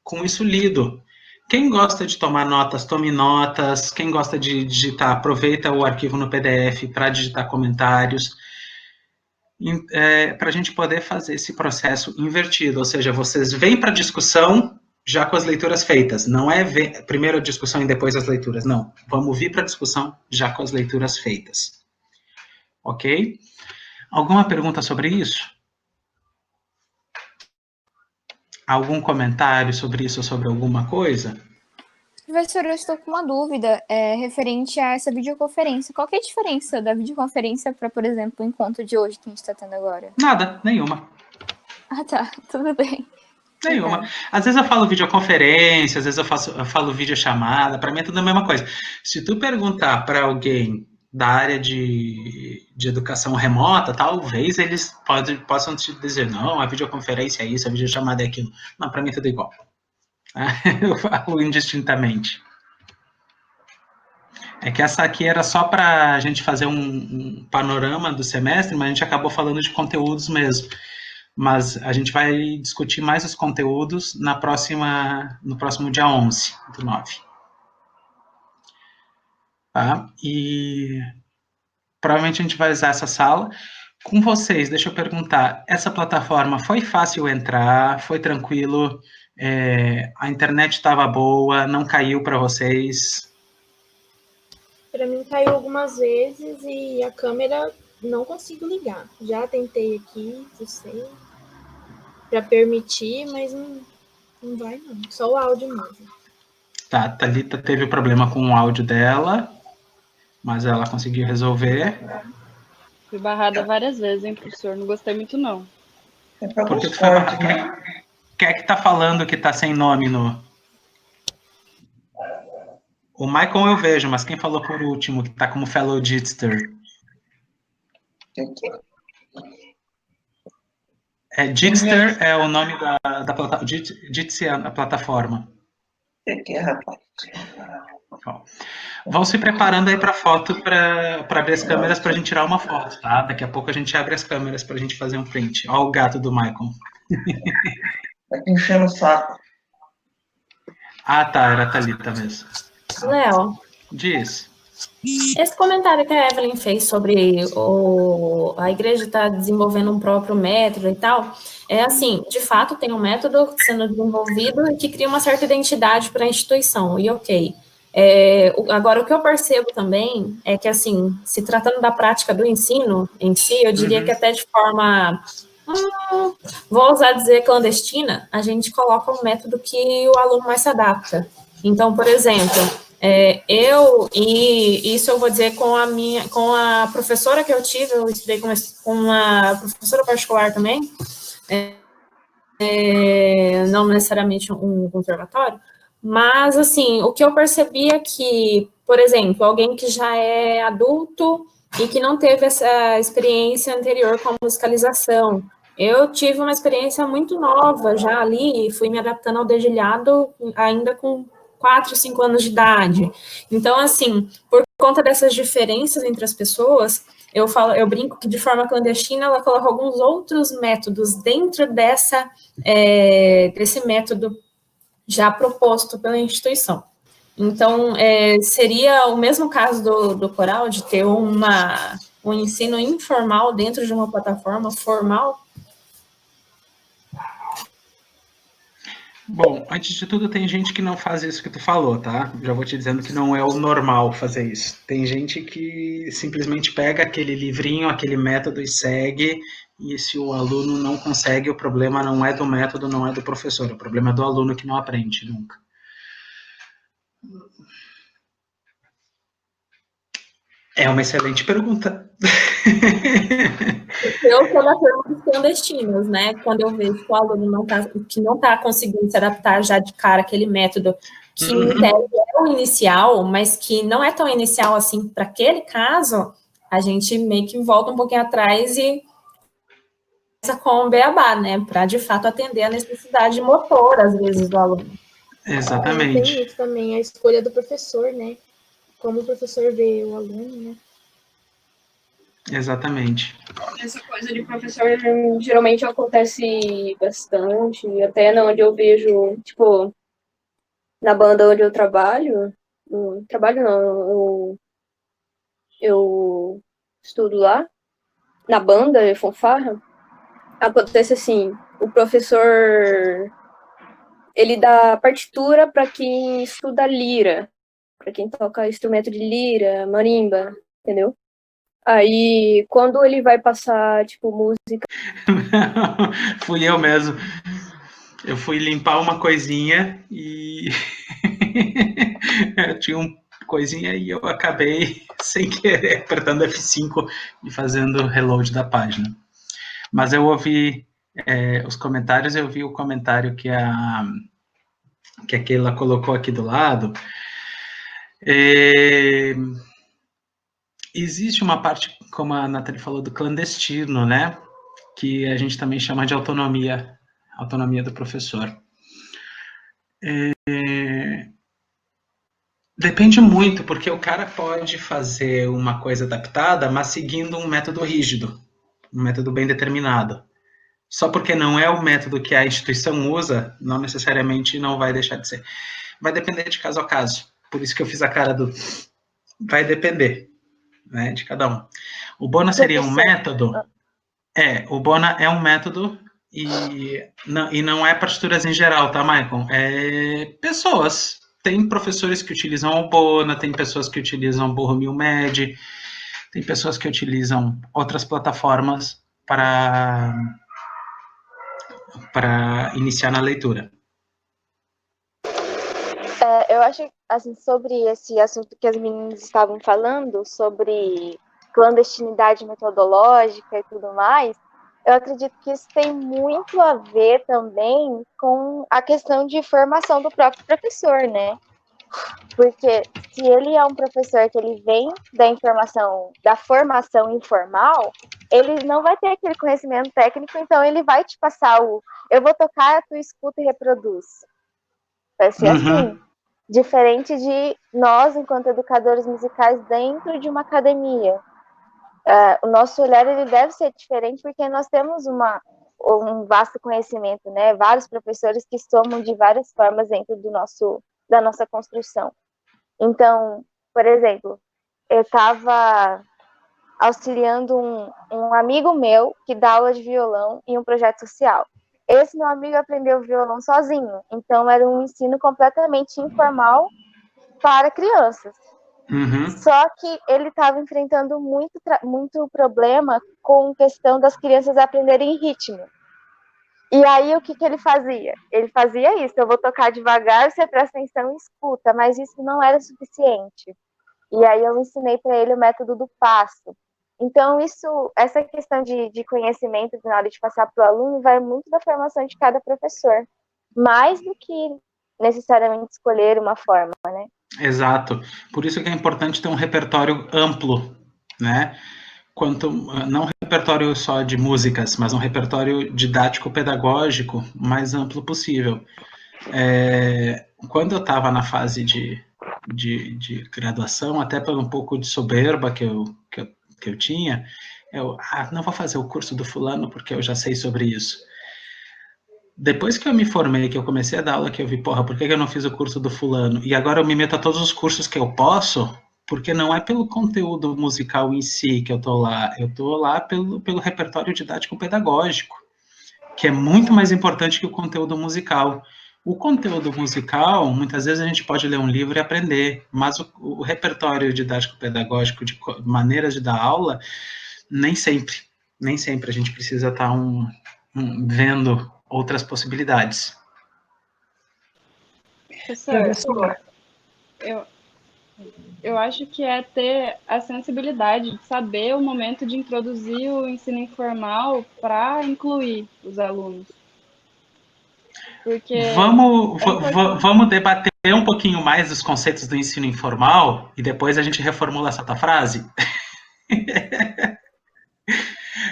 com isso lido. Quem gosta de tomar notas, tome notas. Quem gosta de digitar, aproveita o arquivo no PDF para digitar comentários. Para a gente poder fazer esse processo invertido, ou seja, vocês vêm para a discussão já com as leituras feitas. Não é primeiro a discussão e depois as leituras, não. Vamos vir para a discussão já com as leituras feitas. Ok? Alguma pergunta sobre isso? Algum comentário sobre isso ou sobre alguma coisa? Professor, eu estou com uma dúvida referente a essa videoconferência. Qual que é a diferença da videoconferência para, por exemplo, o encontro de hoje que a gente está tendo agora? Nada, nenhuma. Ah, tá. Tudo bem. Nenhuma. Às vezes eu falo videoconferência, às vezes eu falo videochamada, para mim é tudo a mesma coisa. Se tu perguntar para alguém da área de educação remota, talvez eles possam te dizer, não, a videoconferência é isso, a videochamada é aquilo. Não, para mim é tudo igual. Eu falo indistintamente. É que essa aqui era só para a gente fazer um panorama do semestre, mas a gente acabou falando de conteúdos mesmo. Mas a gente vai discutir mais os conteúdos no próximo dia 11/9. Tá? E provavelmente a gente vai usar essa sala. Com vocês, deixa eu perguntar, essa plataforma foi fácil entrar? Foi tranquilo? A internet estava boa? Não caiu para vocês? Para mim caiu algumas vezes e a câmera não consigo ligar. Já tentei aqui, sei, para permitir, mas não vai não. Só o áudio mesmo. Tá, a Thalita teve problema com o áudio dela, mas ela conseguiu resolver. Fui barrada várias vezes, hein, professor? Não gostei muito, não. Porque tu quem é que tá falando que tá sem nome no... O Michael eu vejo, mas quem falou por último, que tá como fellow Jitster? Jitster é o nome da plataforma. Jitsi é a plataforma. Rapaz. Vão se preparando aí para foto, para abrir as câmeras para a gente tirar uma foto, tá? Daqui a pouco a gente abre as câmeras para a gente fazer um print. Olha o gato do Michael. Tá aqui enchendo o saco. Ah, tá, era a Thalita mesmo. Léo, Diz. Esse comentário que a Evelyn fez sobre a igreja estar desenvolvendo um próprio método e tal, é assim, de fato tem um método sendo desenvolvido e que cria uma certa identidade para a instituição, e ok. Agora, o que eu percebo também é que, assim, se tratando da prática do ensino em si, eu diria que até de forma, vou ousar dizer clandestina, a gente coloca um método que o aluno mais se adapta. Então, por exemplo, isso eu vou dizer com a professora que eu tive, eu estudei com uma professora particular também, não necessariamente um conservatório, mas, assim, o que eu percebi é que, por exemplo, alguém que já é adulto e que não teve essa experiência anterior com a musicalização, eu tive uma experiência muito nova já ali, fui me adaptando ao dedilhado ainda com 4, 5 anos de idade. Então, assim, por conta dessas diferenças entre as pessoas, eu brinco que de forma clandestina ela coloca alguns outros métodos dentro desse método já proposto pela instituição. Então, seria o mesmo caso do coral, de ter um ensino informal dentro de uma plataforma formal? Bom, antes de tudo, tem gente que não faz isso que tu falou, tá? Já vou te dizendo que não é o normal fazer isso. Tem gente que simplesmente pega aquele livrinho, aquele método e segue, e se o aluno não consegue, o problema não é do método, não é do professor, o problema é do aluno que não aprende nunca. É uma excelente pergunta. Eu sou da turma dos clandestinos, né? Quando eu vejo que o aluno que não está conseguindo se adaptar já de cara àquele método que em tese é o inicial, mas que não é tão inicial assim para aquele caso, a gente meio que volta um pouquinho atrás e começa com o beabá, né? Para de fato atender a necessidade motora, às vezes, do aluno. Exatamente. Tem isso também, a escolha do professor, né? Como o professor vê o aluno, né? Exatamente. Essa coisa de professor geralmente acontece bastante, até na onde eu vejo, tipo, na banda onde eu trabalho, eu estudo lá, na banda de fanfarra, acontece assim, o professor, ele dá partitura para quem estuda lira, para quem toca instrumento de lira, marimba, entendeu? Aí, quando ele vai passar, tipo, música... Fui eu mesmo. Eu fui limpar uma coisinha e... eu tinha uma coisinha e eu acabei, sem querer, apertando F5 e fazendo reload da página. Mas eu ouvi os comentários, eu vi o comentário que a Keila colocou aqui do lado. Existe uma parte, como a Nathalie falou, do clandestino, né? Que a gente também chama de autonomia do professor. Depende muito, porque o cara pode fazer uma coisa adaptada, mas seguindo um método rígido, um método bem determinado. Só porque não é o método que a instituição usa, não necessariamente não vai deixar de ser. Vai depender de caso a caso. Por isso que eu fiz a cara do... vai depender, né, de cada um. O Bona seria um método... o Bona é um método e não é partituras em geral, tá, Michael? É pessoas. Tem professores que utilizam o Bona, tem pessoas que utilizam o Borromeo Med, tem pessoas que utilizam outras plataformas para iniciar na leitura. Eu acho, assim, sobre esse assunto que as meninas estavam falando, sobre clandestinidade metodológica e tudo mais, eu acredito que isso tem muito a ver também com a questão de formação do próprio professor, né? Porque se ele é um professor que ele vem da formação informal, ele não vai ter aquele conhecimento técnico, então ele vai te passar eu vou tocar, tu escuta e reproduz. Vai ser assim. Diferente de nós, enquanto educadores musicais, dentro de uma academia. O nosso olhar ele deve ser diferente porque nós temos um vasto conhecimento, né? Vários professores que somam de várias formas dentro da nossa construção. Então, por exemplo, eu estava auxiliando um amigo meu que dá aula de violão em um projeto social. Esse meu amigo aprendeu violão sozinho, então era um ensino completamente informal para crianças. Uhum. Só que ele estava enfrentando muito problema com a questão das crianças aprenderem ritmo. E aí, o que ele fazia? Ele fazia isso, eu vou tocar devagar, você presta atenção e escuta, mas isso não era suficiente. E aí eu ensinei para ele o método do passo. Então, essa questão de conhecimento na hora de passar para o aluno vai muito da formação de cada professor, mais do que necessariamente escolher uma forma, né? Exato. Por isso que é importante ter um repertório amplo, né? Não um repertório só de músicas, mas um repertório didático-pedagógico mais amplo possível. Quando eu estava na fase de graduação, até por um pouco de soberba que eu tinha, não vou fazer o curso do fulano porque eu já sei sobre isso. Depois que eu me formei, que eu comecei a dar aula, que eu vi, porra, por que eu não fiz o curso do fulano? E agora eu me meto a todos os cursos que eu posso, porque não é pelo conteúdo musical em si que eu tô lá pelo repertório didático-pedagógico, que é muito mais importante que o conteúdo musical. O conteúdo musical, muitas vezes a gente pode ler um livro e aprender, mas o repertório didático-pedagógico de maneiras de dar aula, nem sempre a gente precisa estar vendo outras possibilidades. Professor, eu acho que é ter a sensibilidade de saber o momento de introduzir o ensino informal para incluir os alunos. Porque vamos debater um pouquinho mais dos conceitos do ensino informal e depois a gente reformula essa tua frase?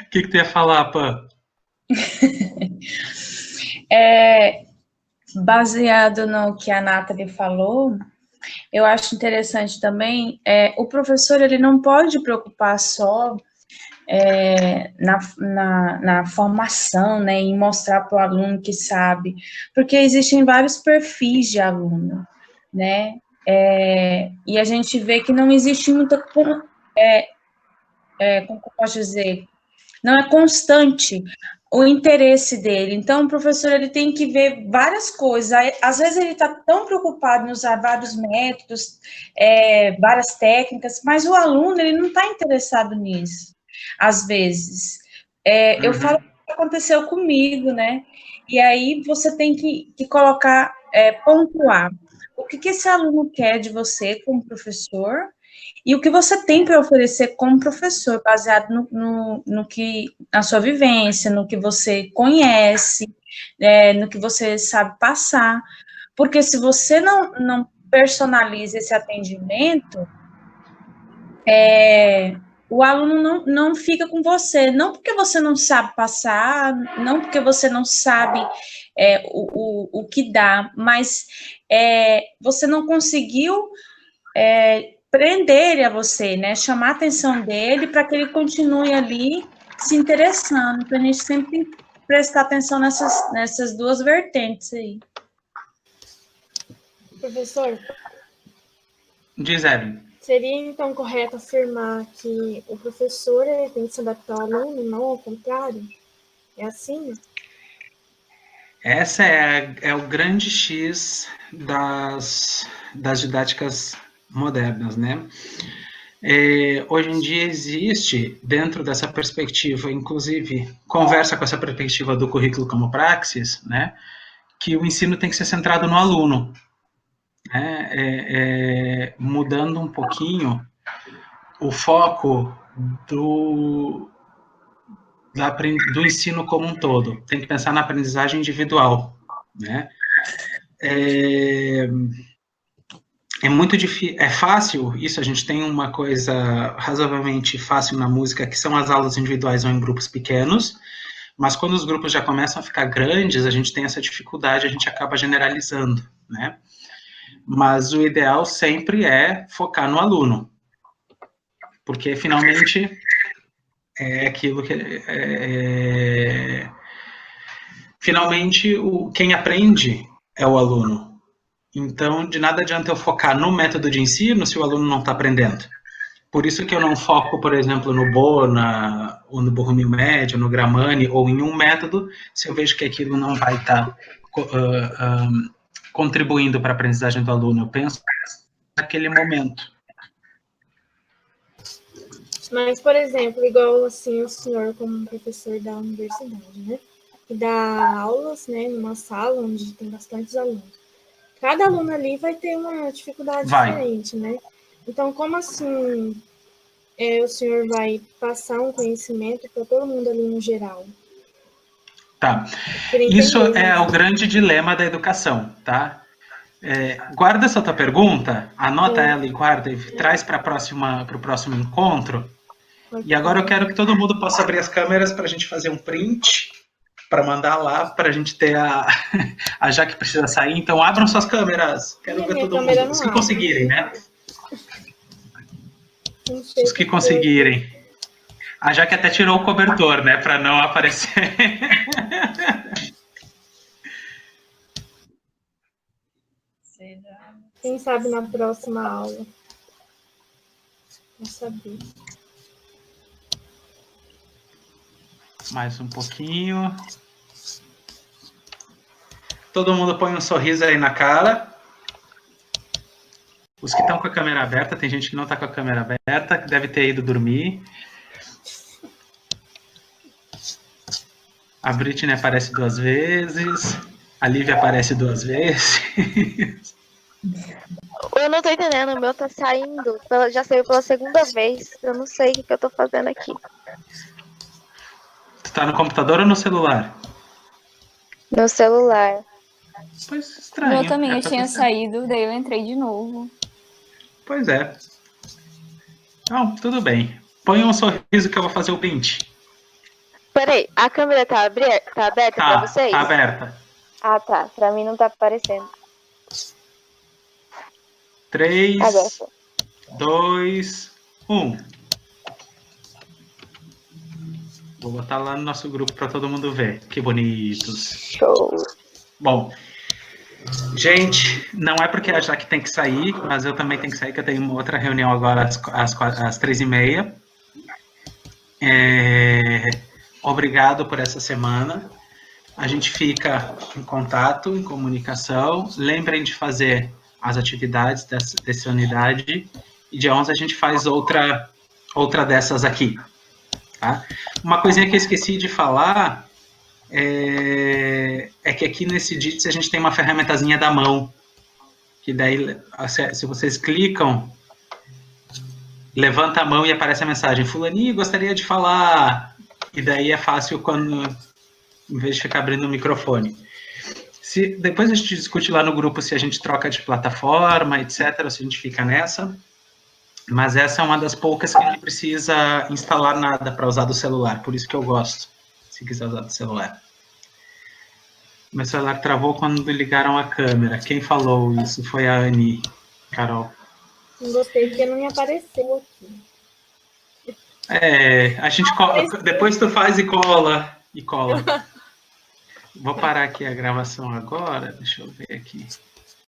O que tu ia falar, Pã? Baseado no que a Nathalie falou, eu acho interessante também, o professor ele não pode preocupar só na formação, né, em mostrar para o aluno que sabe, porque existem vários perfis de aluno, né, e a gente vê que não existe muita, como eu posso dizer, não é constante o interesse dele. Então, o professor ele tem que ver várias coisas. Às vezes ele está tão preocupado em usar vários métodos, várias técnicas, mas o aluno ele não está interessado nisso. Às vezes, eu falo que aconteceu comigo, né? E aí você tem que colocar, pontuar o que esse aluno quer de você como professor. E o que você tem para oferecer como professor, baseado no que, na sua vivência, no que você conhece, no que você sabe passar. Porque se você não personaliza esse atendimento, o aluno não fica com você. Não porque você não sabe passar, não porque você não sabe o que dá, mas você não conseguiu prender ele a você, né? Chamar a atenção dele para que ele continue ali se interessando. Então, a gente sempre tem que prestar atenção nessas duas vertentes aí. Professor? Diz, Evelyn. Seria, então, correto afirmar que o professor ele tem que se adaptar ao aluno, não ao contrário? É assim? Essa é o grande X das didáticas modernas, né? Hoje em dia existe, dentro dessa perspectiva, inclusive, conversa com essa perspectiva do currículo como praxis, né? Que o ensino tem que ser centrado no aluno, né? Mudando um pouquinho o foco do ensino como um todo. Tem que pensar na aprendizagem individual, né? É muito difícil, é fácil, isso a gente tem uma coisa razoavelmente fácil na música, que são as aulas individuais ou em grupos pequenos, mas quando os grupos já começam a ficar grandes, a gente tem essa dificuldade, a gente acaba generalizando, né? Mas o ideal sempre é focar no aluno, porque finalmente é aquilo que finalmente quem aprende é o aluno. Então, de nada adianta eu focar no método de ensino se o aluno não está aprendendo. Por isso que eu não foco, por exemplo, no Bona, ou no Borromeo médio, no Gramani, ou em um método, se eu vejo que aquilo não vai estar contribuindo para a aprendizagem do aluno. Eu penso naquele momento. Mas, por exemplo, igual assim o senhor como professor da universidade, né? E dá aulas, né, numa sala onde tem bastantes alunos. Cada aluno ali vai ter uma dificuldade diferente, né? Então, como assim o senhor vai passar um conhecimento para todo mundo ali no geral? Tá. Isso é o grande dilema da educação, tá? Guarda essa tua pergunta, anota ela e guarda e traz para o próximo encontro. E agora eu quero que todo mundo possa abrir as câmeras para a gente fazer um print, para mandar lá, para a gente ter a Jaque precisa sair. Então abram suas câmeras. Quero ver todo mundo. Os que conseguirem, né? Os que conseguirem. A Jaque até tirou o cobertor, né? Para não aparecer. Quem sabe na próxima aula. Vou saber. Mais um pouquinho. Todo mundo põe um sorriso aí na cara. Os que estão com a câmera aberta, tem gente que não está com a câmera aberta, que deve ter ido dormir. A Britney aparece 2 vezes. A Lívia aparece 2 vezes. Eu não tô entendendo, o meu tá saindo. Já saiu pela segunda vez. Eu não sei o que eu tô fazendo aqui. Tu tá no computador ou no celular? No celular. Pois estranho. Eu também, eu tinha saído, daí eu entrei de novo. Pois é. Não, tudo bem. Põe um sorriso que eu vou fazer o print. Peraí, a câmera tá aberta pra vocês? Tá aberta. Ah, tá. Pra mim não tá aparecendo. 3, aberta. 2, 1. Vou botar lá no nosso grupo para todo mundo ver. Que bonitos. Show. Bom, gente, não é porque a Jaque tem que sair, mas eu também tenho que sair, que eu tenho uma outra reunião agora às 3h30. Obrigado por essa semana. A gente fica em contato, em comunicação. Lembrem de fazer as atividades dessa unidade. E dia 11 a gente faz outra dessas aqui. Tá? Uma coisinha que eu esqueci de falar é que aqui nesse DITS a gente tem uma ferramentazinha da mão. Que daí, se vocês clicam, levanta a mão e aparece a mensagem. Fulaninho, gostaria de falar. E daí é fácil quando, em vez de ficar abrindo o microfone. Depois a gente discute lá no grupo se a gente troca de plataforma, etc., ou se a gente fica nessa. Mas essa é uma das poucas que não precisa instalar nada para usar do celular. Por isso que eu gosto, se quiser usar do celular. Meu celular travou quando ligaram a câmera. Quem falou isso foi a Anne, Carol. Não gostei porque não me apareceu aqui. A gente depois tu faz e cola. Vou parar aqui a gravação agora. Deixa eu ver aqui.